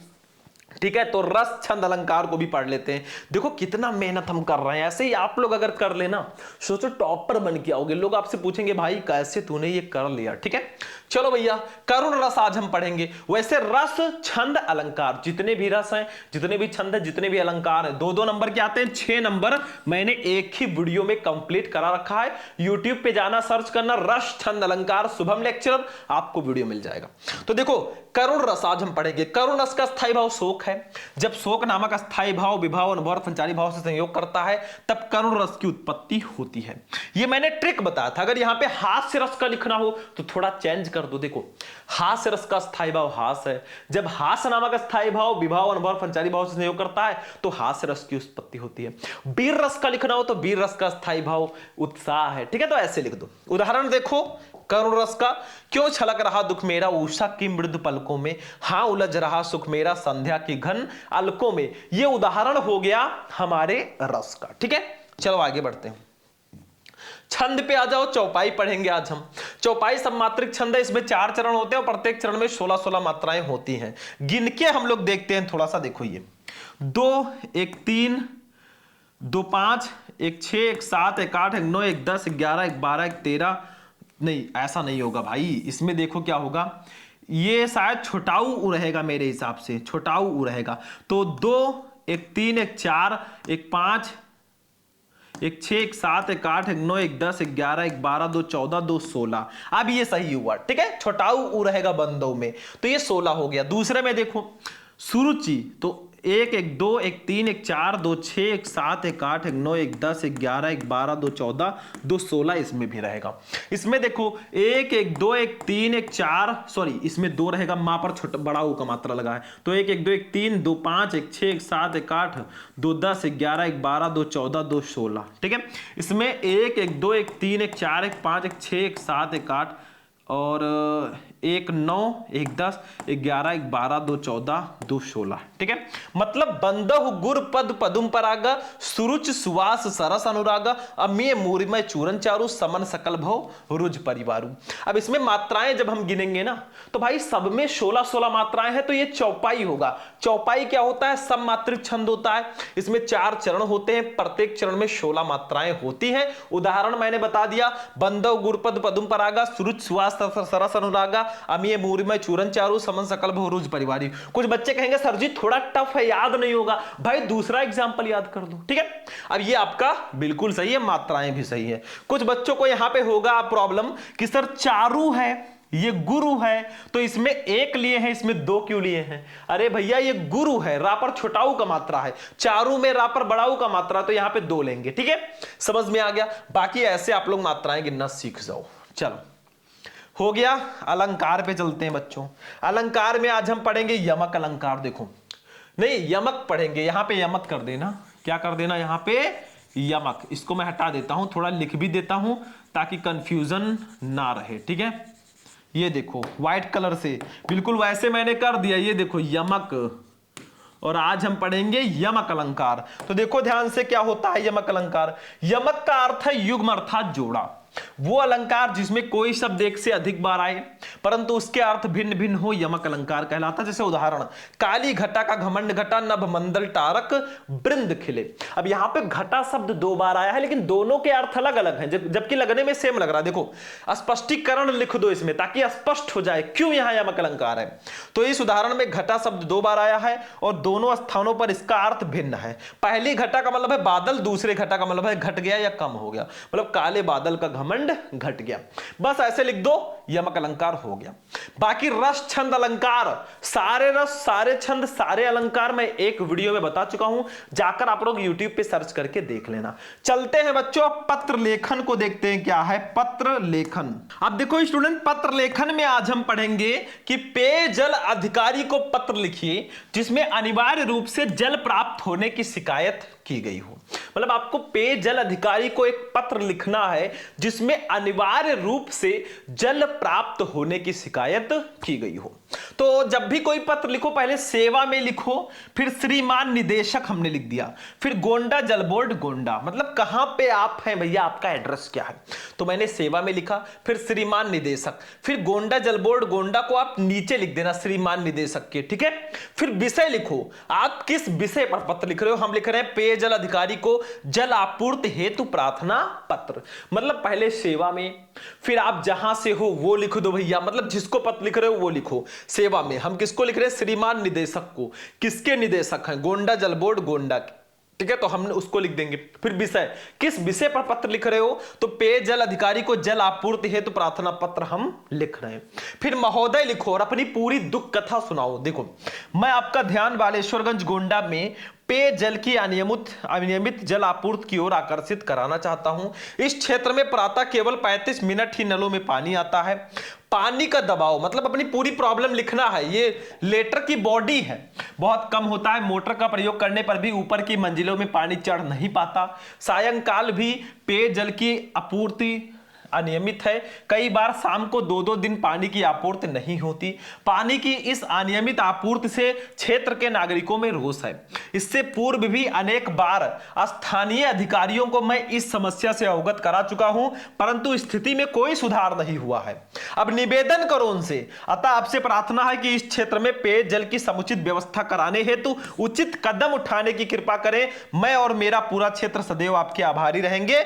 ठीक है, तो रस छंद अलंकार को भी पढ़ लेते हैं। देखो कितना मेहनत हम कर रहे हैं, ऐसे ही आप लोग अगर कर लेना, सोचो टॉपर बन के आओगे, लोग आपसे पूछेंगे भाई कैसे तूने ये कर लिया। ठीक है, चलो भैया करुण रस आज हम पढ़ेंगे। वैसे रस छंद अलंकार जितने भी रस हैं, जितने भी छंद हैं, जितने भी अलंकार हैं, 2-2 नंबर के आते हैं, 6 नंबर मैंने एक ही वीडियो में कंप्लीट करा रखा है। यूट्यूब पे जाना, सर्च करना रस छंद अलंकार शुभम लेक्चरर, आपको वीडियो मिल जाएगा। तो देखो करुण रस आज हम पढ़ेंगे। करुण रस का स्थायी भाव शोक है। जब शोक नामक स्थायी भाव विभाव अनुभव संचारी भाव से संयोग करता है तब करुण रस की उत्पत्ति होती है। ये मैंने ट्रिक बताया था। अगर यहां पे हास्य रस का लिखना हो तो थोड़ा चेंज कर दो। देखो हास्य रस का स्थायी भाव हास है। जब हास्य नामक स्थायी भाव विभाव अनुभव संचारी भाव से संयोग करता है तो हास्य रस की उत्पत्ति होती है। वीर रस का लिखना हो तो वीर रस का स्थायी भाव उत्साह है। ठीक है, तो ऐसे लिख दो। उदाहरण देखो करुण रस का, क्यों छलक रहा दुख मेरा उषा की मृदु पलकों में, हां उलझ रहा सुख मेरा संध्या की घन अलकों में। यह उदाहरण हो गया हमारे रस का। ठीक है, चलो आगे बढ़ते हैं। छंद पे आ जाओ, चौपाई पढ़ेंगे आज हम। चौपाई सबमात्रिक छंद है, इसमें 4 चरण होते हैं और प्रत्येक चरण में 16-16 मात्राएं होती हैं। गिन के हम लोग देखते हैं थोड़ा सा। देखो ये 2 1 3 2 5 1 6 1 7 1 8 1 9 1 10 1 11 1 12 1 13, नहीं ऐसा नहीं होगा भाई। इसमें देखो क्या होगा, ये शायद छोटाऊ उ रहेगा, मेरे हिसाब से छोटाऊ उ रहेगा। तो 2 1 3 1 4 1 5 1 6 1 7 1 8 1 9 1 10 1 11 1 12 2 14 2 16। अब ये सही हुआ। ठीक है, छोटाऊ उ रहेगा बंदों में, तो ये 16 हो गया। दूसरे में देखो सुरुचि, तो 1 1 2 1 3 1 4 2 6 1 7 1 8 1 9 1 10 1 11 1 12 2 14 2 16 इसमें भी रहेगा। इसमें देखो 1 1 2 1 3 1 4, सॉरी इसमें 2 रहेगा, मां पर छोटा बड़ा ऊ का मात्रा लगा है। तो 1 1 2 1 3 2 5 1 6 1 7 1 8 2 10 1 11 1 12 2 14 2 16। ठीक है, इसमें 1 1 2 1 3 1 4 1 5 1 6 1 7 1 8 और 1 9 1 10 1 11 1 12 2 14 2 16। ठीक है, मतलब बंदहु गुर पद पदुम पराग सुरुच सुवास सरस अनुराग अमीय मूरिमय चूरन चारु समन सकल भव रुज परिवारु। अब इसमें मात्राएं जब हम गिनेंगे ना तो भाई सब में 16-16 मात्राएं हैं, तो ये चौपाई होगा। चौपाई क्या होता है, सब मात्रिक छंद होता है। इसमें 4 चरण होते हैं, प्रत्येक चरण में 16 मात्राएं होती हैं। उदाहरण मैंने बता दिया, बंदव गुरपद पदुम परागा सुरुच सुवास सरस अनुरागा अमीय मूरिमय चूरन चारु समन सकल भव रुज परिवारी। कुछ बच्चे कहेंगे सर जी थोड़ा टफ है, याद नहीं होगा। भाई दूसरा एग्जांपल याद कर दो। ठीक है, अब ये आपका बिल्कुल सही है, मात्राएं भी सही है। कुछ बच्चों को यहां पे होगा प्रॉब्लम कि सर चारू है, ये गुरु है, तो इसमें 1 लिए हैं, इसमें 2 क्यों लिए हैं? अरे भैया ये गुरु है, रा पर छोटाऊ का मात्रा है, चारू में रा पर बड़ाऊ का मात्रा, तो यहां पे 2 लेंगे। ठीक है, समझ में आ गया। बाकी ऐसे आप लोग मात्राएं गिनना सीख जाओ। चलो हो गया। अलंकार पे चलते हैं बच्चों। अलंकार में आज हम पढ़ेंगे यमक अलंकार। देखो नहीं यमक पढ़ेंगे, यहां पे यमक कर देना, क्या कर देना यहां पे यमक। इसको मैं हटा देता हूं, थोड़ा लिख भी देता हूं ताकि कंफ्यूजन ना रहे। ठीक है, ये देखो व्हाइट कलर से बिल्कुल वैसे मैंने कर दिया। ये देखो यमक, और आज हम पढ़ेंगे यमक अलंकार। तो देखो ध्यान से क्या होता है यमक अलंकार। यमक का अर्थ है युग्म अर्थात जोड़ा। वो अलंकार जिसमें कोई शब्द एक से अधिक बार आए परंतु उसके अर्थ भिन्न भिन्न हो, यमक अलंकार कहलाता। जैसे उदाहरण, काली घटा का घमंड घटा नभ मंदल टारक वृंद खिले। अब यहां पे घटा शब्द 2 बार आया है लेकिन दोनों के अर्थ अलग अलग हैं, जबकि लगने में सेम लग रहा है। देखो स्पष्टीकरण लिख दो इसमें ताकि स्पष्ट हो जाए क्यों यहां यमक अलंकार है। तो इस उदाहरण में घटा शब्द 2 बार आया है और दोनों स्थानों पर इसका अर्थ भिन्न है। पहली घटा का मतलब है बादल, दूसरे घटा का मतलब है घट गया या कम हो गया, मतलब काले बादल का घमंड घट गया। बस ऐसे लिख दो, यमक अलंकार हो गया। बाकी रस छंद अलंकार, सारे रस सारे छंद सारे अलंकार मैं एक वीडियो में बता चुका हूं, जाकर आप लोग YouTube पे सर्च करके देख लेना। चलते हैं बच्चों पत्र लेखन को देखते हैं क्या है पत्र लेखन। अब देखो स्टूडेंट, पत्र लेखन में आज हम पढ़ेंगे कि पेयजल अधिकारी को पत्र लिखिए जिसमें अनिवार्य रूप से जल प्राप्त होने की शिकायत की गई हो। मतलब आपको पेयजल अधिकारी को एक पत्र लिखना है जिसमें अनिवार्य रूप से जल प्राप्त होने की शिकायत की गई हो। तो जब भी कोई पत्र लिखो पहले सेवा में लिखो, फिर श्रीमान निदेशक हमने लिख दिया, फिर गोंडा जल बोर्ड गोंडा, मतलब कहां पे आप हैं भैया, आपका एड्रेस क्या है। तो मैंने सेवा में लिखा, फिर श्रीमान निदेशक, फिर गोंडा जल बोर्ड गोंडा को आप नीचे लिख देना श्रीमान निदेशक के, ठीक है। फिर विषय लिखो, आप किस विषय पर पत्र लिख रहे हो। हम लिख रहे हैं पेयजल अधिकारी को जल आपूर्ति हेतु प्रार्थना पत्र, मतलब पहले सेवा में, फिर आप जहां से हो वो लिख दो भैया, मतलब जिसको पत्र लिख रहे हो वो लिखो। सेवा में हम किसको लिख रहे हैं, श्रीमान निदेशक को, किसके निदेशक हैं, गोंडा जल बोर्ड गोंडा के, ठीक है, तो हम उसको लिख देंगे। फिर विषय, किस विषय पर पत्र लिख रहे हो, तो पेयजल अधिकारी को जल आपूर्ति हेतु प्रार्थना पत्र हम लिख रहे हैं। फिर महोदय लिखो और अपनी पूरी दुख कथा सुनाओ। देखो मैं आपका ध्यान बालेश्वरगंज गोंडा में पेयजल की अनियमित जल आपूर्ति की ओर आकर्षित कराना चाहता हूं। इस क्षेत्र में प्रातः केवल 35 मिनट ही नलों में पानी आता है। पानी का दबाव, मतलब अपनी पूरी प्रॉब्लम लिखना है। ये लेटर की बॉडी है, बहुत कम होता है, मोटर का प्रयोग करने पर भी ऊपर की मंजिलों में पानी चढ़ नहीं पाता। सायंकाल भी पेयजल की आपूर्ति अनियमित है, कई बार शाम को 2-2 दिन पानी की आपूर्ति नहीं होती। पानी की इस अनियमित आपूर्ति से क्षेत्र के नागरिकों में रोष है। इससे पूर्व भी अनेक बार स्थानीय अधिकारियों को मैं इस समस्या से अवगत करा चुका हूं, परंतु स्थिति में कोई सुधार नहीं हुआ है। अब निवेदन करो उनसे, अतः आपसे प्रार्थना है कि इस क्षेत्र में पेयजल की समुचित व्यवस्था कराने हेतु उचित कदम उठाने की कृपा करें। मैं और मेरा पूरा क्षेत्र सदैव आपके आभारी रहेंगे।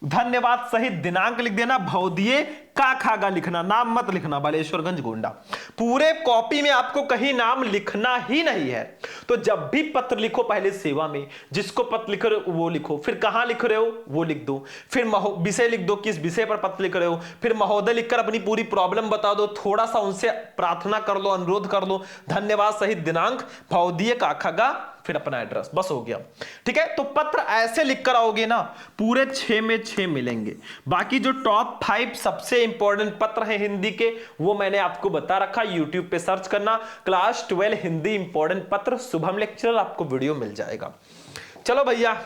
धन्यवाद सहित दिनांक लिख देना, भौदिये का खागा लिखना, नाम मत लिखना, बालेश्वरगंज गोंडा। पूरे कॉपी में आपको कहीं नाम लिखना ही नहीं है। तो जब भी पत्र लिखो पहले सेवा में जिसको पत्र लिख रहे हो वो लिखो, फिर कहां लिख रहे हो वो लिख दो, फिर विषय लिख दो, किस विषय पर पत्र लिख रहे हो, फिर महोदय लिखकर अपनी पूरी प्रॉब्लम बता दो, थोड़ा सा उनसे प्रार्थना कर लो, अनुरोध कर लो, धन्यवाद सहित दिनांक, भौदिये का खागा, फिर अपना एड्रेस, बस हो गया। ठीक है, तो पत्र ऐसे लिख कर आओगे ना, पूरे 6 में 6 मिलेंगे। बाकी जो टॉप 5 सबसे इंपॉर्टेंट पत्र हैं हिंदी के, वो मैंने आपको बता रखा, यूट्यूब पे सर्च करना, क्लास 12 हिंदी इंपॉर्टेंट पत्र शुभम लेक्चरर, आपको वीडियो मिल जाएगा। चलो भैया,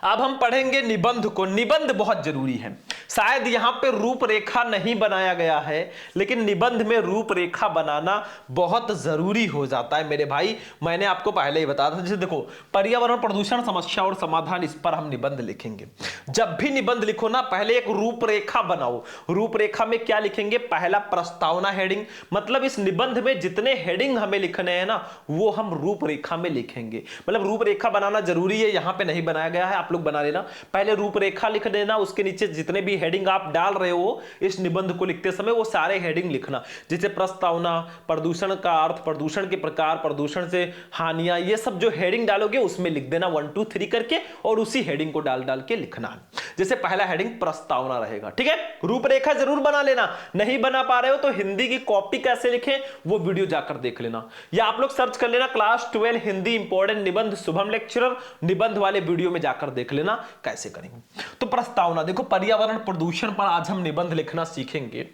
अब हम पढ़ेंगे निबंध को। निबंध बहुत जरूरी है। शायद यहां पे रूपरेखा नहीं बनाया गया है, लेकिन निबंध में रूपरेखा बनाना बहुत जरूरी हो जाता है मेरे भाई। मैंने आपको पहले ही बताया था। जैसे देखो, पर्यावरण प्रदूषण समस्या और समाधान, इस पर हम निबंध लिखेंगे। जब भी निबंध लिखो ना, पहले एक रूपरेखा बनाओ। रूपरेखा में क्या लिखेंगे, पहला प्रस्तावना हेडिंग, मतलब इस निबंध में जितने हेडिंग हमें लिखने हैं ना, वो हम रूपरेखा में लिखेंगे। मतलब रूपरेखा बनाना जरूरी है, यहां पे नहीं बनाया गया है, आप लोग बना लेना। पहले रूपरेखा लिख देना, उसके नीचे जितने भी हेडिंग आप डाल रहे हो इस निबंध को लिखते समय, वो सारे हेडिंग लिखना। जैसे प्रस्तावना, प्रदूषण का अर्थ, प्रदूषण के प्रकार, प्रदूषण से हानियां, ये सब जो हेडिंग डालोगे उसमें लिख देना 1 2 3 करके, और उसी हेडिंग को डाल डाल के लिखना। जैसे पहला हेडिंग प्रस्तावना रहेगा। ठीक है, रूपरेखा जरूर बना लेना। नहीं बना पा रहे हो तो हिंदी की कॉपी कैसे लिखें वो वीडियो जाकर देख लेना, या आप लोग सर्च कर लेना क्लास 12 हिंदी इंपॉर्टेंट निबंध शुभम लेक्चरर, निबंध वाले वीडियो में जाकर देख लेना कैसे करेंगे। तो प्रस्तावना, देखो पर्यावरण प्रदूषण पर आज हम निबंध लिखना सीखेंगे।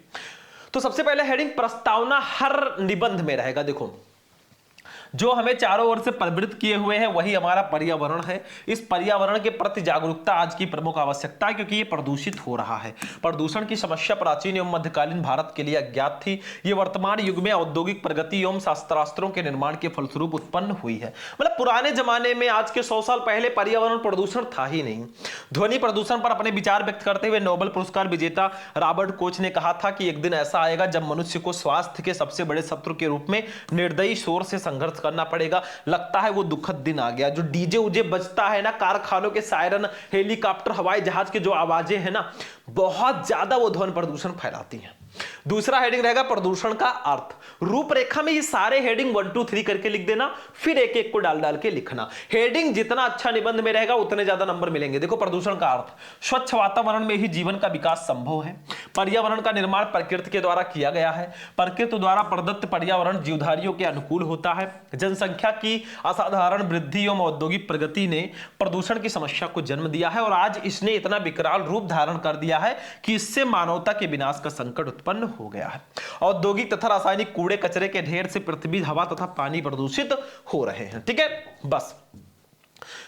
तो सबसे पहले हेडिंग प्रस्तावना हर निबंध में रहेगा। देखो, जो हमें चारों ओर से प्रवृत्त किए हुए हैं वही हमारा पर्यावरण है। इस पर्यावरण के प्रति जागरूकता आज की प्रमुख आवश्यकता है, क्योंकि ये प्रदूषित हो रहा है। प्रदूषण की समस्या प्राचीन एवं मध्यकालीन भारत के लिए अज्ञात थी। ये वर्तमान युग में औद्योगिक प्रगति एवं शास्त्रास्त्रों के निर्माण के फलस्वरूप उत्पन्न हुई है। मतलब पुराने जमाने में, आज के 100 साल पहले पर्यावरण प्रदूषण था ही नहीं। ध्वनि प्रदूषण पर अपने विचार व्यक्त करते हुए नोबेल पुरस्कार विजेता रॉबर्ट कोच ने कहा था कि एक दिन ऐसा आएगा जब मनुष्य को स्वास्थ्य के सबसे बड़े शत्रु के रूप में निर्दयी शोर से संघर्ष करना पड़ेगा। लगता है वो दुखद दिन आ गया। जो डीजे उजे बजता है ना, कारखानों के सायरन, हेलीकॉप्टर, हवाई जहाज के जो आवाजें हैं ना, बहुत ज्यादा वो ध्वनि प्रदूषण फैलाती हैं। दूसरा हेडिंग रहेगा प्रदूषण का अर्थ। रूपरेखा में ये सारे हेडिंग 1 2 3 करके लिख देना, फिर एक एक को डाल डाल के लिखना। हेडिंग जितना अच्छा निबंध में रहेगा उतने ज्यादा नंबर मिलेंगे। देखो, प्रदूषण का अर्थ, स्वच्छ वातावरण में ही जीवन का विकास संभव है। पर्यावरण का निर्माण प्रकृति के द्वारा किया गया है। प्रकृति द्वारा प्रदत्त पर्यावरण जीवधारियों के अनुकूल होता है। जनसंख्या की असाधारण वृद्धि एवं औद्योगिक प्रगति ने प्रदूषण की समस्या को जन्म दिया है, और आज इसने इतना विकराल रूप धारण कर दिया है कि इससे मानवता के विनाश का संकट उत्पन्न हो गया है। औद्योगिक तथा रासायनिक कूड़े कचरे के ढेर से पृथ्वी, हवा तथा पानी प्रदूषित हो रहे हैं। ठीक है, बस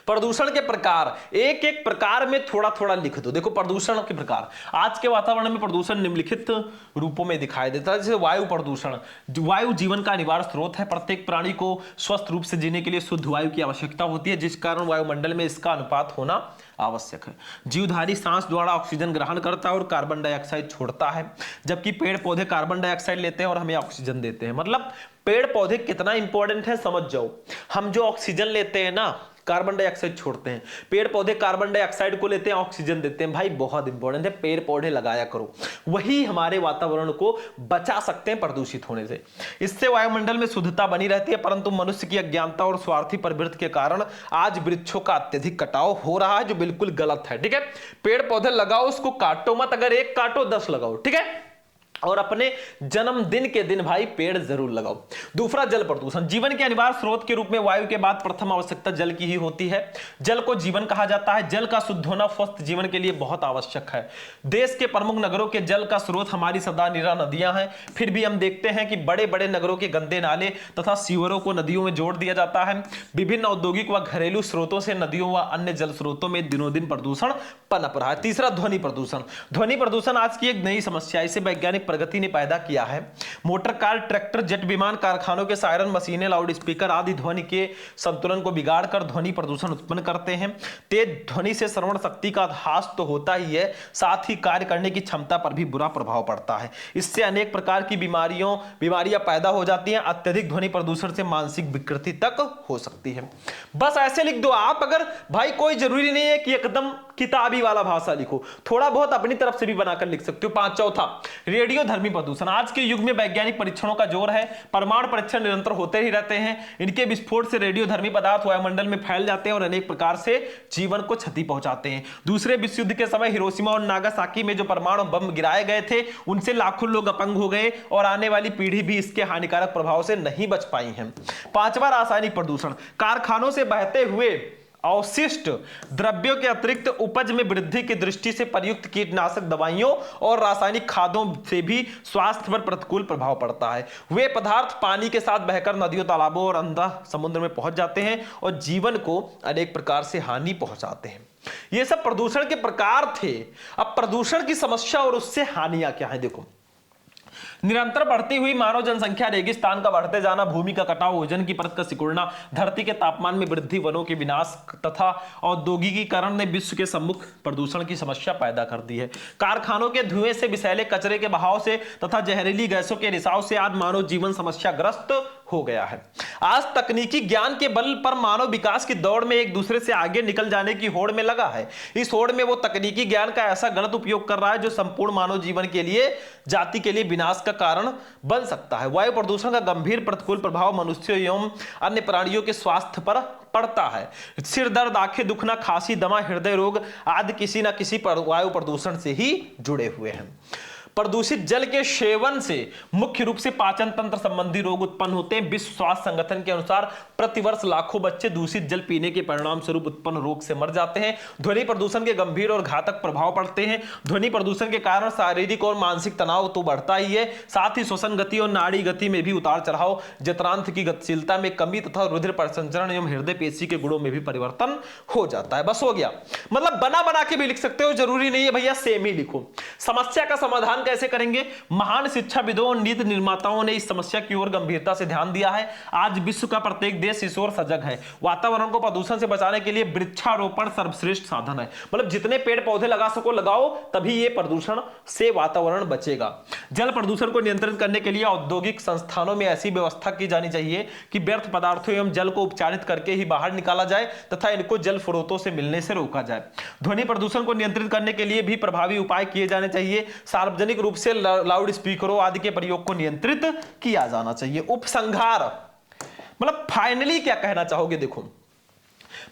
प्रदूषण के प्रकार, एक एक प्रकार में थोड़ा थोड़ा लिख दो। देखो प्रदूषण के प्रकार, आज के वातावरण में प्रदूषण निम्नलिखित रूपों में दिखाई देता है। जैसे वायु प्रदूषण, वायु जीवन का अनिवार्य स्रोत है। प्रत्येक प्राणी को स्वस्थ रूप से जीने के लिए शुद्ध वायु की आवश्यकता होती है, जिस कारण वायुमंडल में इसका अनुपात होना आवश्यक है। जीवधारी सांस द्वारा ऑक्सीजन ग्रहण करता है और कार्बन डाइऑक्साइड छोड़ता है, जबकि पेड़ पौधे कार्बन डाइऑक्साइड लेते हैं और हमें ऑक्सीजन देते हैं। मतलब पेड़ पौधे कितना इंपॉर्टेंट है समझ जाओ। हम जो ऑक्सीजन लेते हैं ना, कार्बन डाइऑक्साइड छोड़ते हैं, पेड़ पौधे कार्बन डाइऑक्साइड को लेते हैं, ऑक्सीजन देते हैं। भाई बहुत इंपॉर्टेंट है, पेड़ पौधे लगाया करो, वही हमारे वातावरण को बचा सकते हैं प्रदूषित होने से। इससे वायुमंडल में शुद्धता बनी रहती है, परंतु मनुष्य की अज्ञानता और स्वार्थी प्रवृत्ति के कारण आज वृक्षों का अत्यधिक कटाव हो रहा है, जो बिल्कुल गलत है। ठीक है, पेड़ पौधे लगाओ, उसको काटो मत, अगर एक काटो 10 लगाओ। ठीक है, और अपने जन्मदिन के दिन भाई पेड़ जरूर लगाओ। दूसरा, जल प्रदूषण। जीवन के अनिवार्य स्रोत के रूप में वायु के बाद प्रथम आवश्यकता जल की ही होती है। जल को जीवन कहा जाता है। जल का शुद्ध होना स्वस्थ जीवन के लिए बहुत आवश्यक है। देश के प्रमुख नगरों के जल का स्रोत हमारी सदा निरा नदियां हैं। फिर भी हम देखते हैं कि बड़े बड़े नगरों के गंदे नाले तथा सीवरों को नदियों में जोड़ दिया जाता है। विभिन्न औद्योगिक व घरेलू स्रोतों से नदियों व अन्य जल स्रोतों में दिनों दिन प्रदूषण पनप रहा है। तीसरा, ध्वनि प्रदूषण। ध्वनि प्रदूषण आज की एक नई समस्या, इसे वैज्ञानिक प्रगति ने पैदा किया है। मोटर कार, ट्रैक्टर, जेट विमान, कारखानों के सायरन, मशीनें, लाउड स्पीकर आदि ध्वनि के संतुलन को बिगाड़कर ध्वनि प्रदूषण उत्पन्न करते हैं। तेज ध्वनि से श्रवण शक्ति का ह्रास तो होता ही है, साथ ही कार्य करने की क्षमता पर भी बुरा प्रभाव पड़ता है। इससे अनेक प्रकार की बीमारियां पैदा हो जाती हैं। अत्यधिक ध्वनि प्रदूषण से मानसिक विकृति तक हो सकती है। बस ऐसे लिख दो आप। अगर भाई कोई जरूरी नहीं है कि एकदम किताबी वाला भाषा लिखो, थोड़ा बहुत अपनी तरफ से भी बनाकर लिख सकते हो। चौथा, रेडियो धर्मी प्रदूषण। आज के युग में वैज्ञानिक परीक्षणों का जोर है। परमाणु परीक्षण निरंतर होते ही रहते हैं। इनके विस्फोट से रेडियो धर्मी पदार्थ वायुमंडल में फैल जाते हैं और अनेक प्रकार से जीवन को क्षति पहुंचाते हैं। दूसरे विश्व युद्ध के समय हिरोशिमा और नागासाकी में जो परमाणु बम गिराए गए थे, उनसे लाखों लोग अपंग हो गए और आने वाली पीढ़ी भी इसके हानिकारक प्रभाव से नहीं बच पाई है। पांचवा, रासायनिक प्रदूषण। कारखानों से बहते हुए अवशिष्ट द्रव्यों के अतिरिक्त उपज में वृद्धि की दृष्टि से प्रयुक्त कीटनाशक दवाइयों और रासायनिक खादों से भी स्वास्थ्य पर प्रतिकूल प्रभाव पड़ता है। वे पदार्थ पानी के साथ बहकर नदियों, तालाबों और अंधा समुद्र में पहुंच जाते हैं और जीवन को अनेक प्रकार से हानि पहुंचाते हैं। ये सब प्रदूषण के प्रकार थे। अब प्रदूषण की समस्या और उससे हानियां क्या है, देखो। निरंतर बढ़ती हुई मानव जनसंख्या, रेगिस्तान का बढ़ते जाना, भूमि का कटाव, ओजोन की परत का सिकुड़ना, धरती के तापमान में वृद्धि, वनों के विनाश तथा औद्योगिकीकरण ने विश्व के सम्मुख प्रदूषण की समस्या पैदा कर दी है। कारखानों के धुएं से, विषैले कचरे के बहाव से तथा जहरीली गैसों के रिसाव से आज मानव जीवन समस्याग्रस्त हो गया है। आज तकनीकी ज्ञान के बल पर मानव विकास की दौड़ में एक दूसरे से आगे निकल जाने की होड़ में लगा है। इस होड़ में वो तकनीकी ज्ञान का ऐसा गलत उपयोग कर रहा है जो संपूर्ण मानव जीवन के लिए, जाति के लिए विनाश का कारण बन सकता है। वायु प्रदूषण का गंभीर प्रतिकूल प्रभाव मनुष्यों एवं अन्य प्राणियों के स्वास्थ्य पर पड़ता है। सिर दर्द, आंखें दुखना, खांसी, दमा, हृदय रोग आदि किसी न किसी वायु प्रदूषण से ही जुड़े हुए हैं। प्रदूषित जल के सेवन से मुख्य रूप से पाचन तंत्र संबंधी रोग उत्पन्न होते हैं। विश्व स्वास्थ्य संगठन के अनुसार प्रतिवर्ष लाखों बच्चे दूषित जल पीने के परिणाम स्वरूप उत्पन्न रोग से मर जाते हैं। ध्वनि प्रदूषण के गंभीर और घातक प्रभाव पड़ते हैं। ध्वनि प्रदूषण के कारण शारीरिक और मानसिक तनाव तो बढ़ता ही है, साथ ही श्वसन गति और नाड़ी गति में भी उतार चढ़ाव, जठरांत्र की गतिशीलता में कमी तथा रुधिर परिसंचरण एवं हृदय पेशी के गुणों में भी परिवर्तन हो जाता है। बस हो गया। मतलब बना बना के भी लिख सकते हो, जरूरी नहीं है भैया सेम ही लिखो। समस्या का समाधान कैसे करेंगे? महान शिक्षाविदों और नीति निर्माताओं ने इस समस्या की ओर गंभीरता से ध्यान दिया है। आज विश्व का प्रत्येक देश इस ओर सजग है। वातावरण को प्रदूषण से बचाने के लिए वृक्षारोपण सर्वश्रेष्ठ साधन है। मतलब जितने पेड़ पौधे लगा सको लगाओ, तभी ये प्रदूषण से वातावरण बचेगा। जल प्रदूषण को नियंत्रित करने के लिए औद्योगिक संस्थानों में ऐसी व्यवस्था की जानी चाहिए कि व्यर्थ पदार्थों एवं जल को उपचारित करके ही बाहर निकाला जाए तथा इनको जल स्रोतों से मिलने से रोका जाए। ध्वनि प्रदूषण को नियंत्रित करने के लिए भी प्रभावी उपाय किए जाने चाहिए। सार्वजनिक रूप से लाउड स्पीकरों आदि के प्रयोग को नियंत्रित किया जाना चाहिए। उपसंहार मतलब फाइनली क्या कहना चाहोगे? देखो,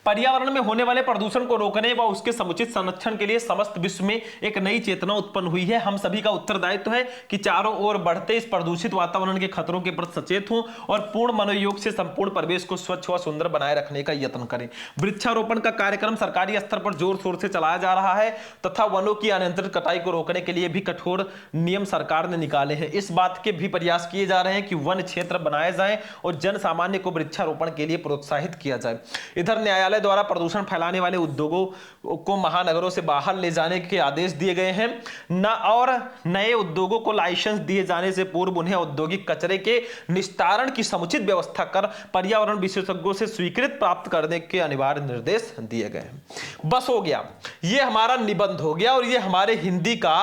पर्यावरण में होने वाले प्रदूषण को रोकने व उसके समुचित संरक्षण के लिए समस्त विश्व में एक नई चेतना उत्पन्न हुई है। हम सभी का उत्तरदायित्व है कि चारों ओर बढ़ते इस प्रदूषित वातावरण के खतरों के प्रति सचेत हों और पूर्ण मनोयोग से संपूर्ण परिवेश को स्वच्छ व सुंदर बनाए रखने का यत्न करें। वृक्षारोपण का कार्यक्रम सरकारी स्तर पर जोर शोर से चलाया जा रहा है तथा वनों की अनियंत्रित कटाई को रोकने के लिए भी कठोर नियम सरकार ने निकाले हैं। इस बात के भी प्रयास किए जा रहे हैं कि वन क्षेत्र बनाए जाएं और जन सामान्य को वृक्षारोपण के लिए प्रोत्साहित किया जाए। इधर न्यायालय न्यायालय द्वारा प्रदूषण फैलाने वाले उद्योगों को महानगरों से बाहर ले जाने के आदेश दिए गए हैं न, और नए उद्योगों को लाइसेंस दिए जाने से पूर्व उन्हें औद्योगिक कचरे के निस्तारण की समुचित व्यवस्था कर पर्यावरण विशेषज्ञों से स्वीकृत प्राप्त करने के अनिवार्य निर्देश दिए गए हैं। बस हो गया, ये हमारा निबंध हो गया और ये हमारे हिंदी का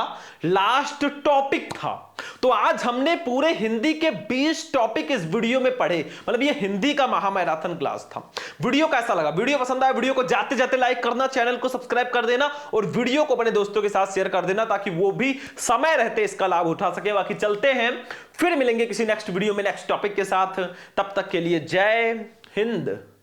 लास्ट टॉपिक था। तो आज हमने पूरे हिंदी के 20 टॉपिक इस वीडियो में पढ़े, मतलब ये हिंदी का महामैराथन क्लास था। वीडियो कैसा लगा? वीडियो पसंद आया वीडियो को जाते जाते लाइक करना, चैनल को सब्सक्राइब कर देना और वीडियो को अपने दोस्तों के साथ शेयर कर देना ताकि वो भी समय रहते इसका लाभ उठा सके। बाकी चलते हैं, फिर मिलेंगे किसी नेक्स्ट वीडियो में नेक्स्ट टॉपिक के साथ। तब तक के लिए जय हिंद।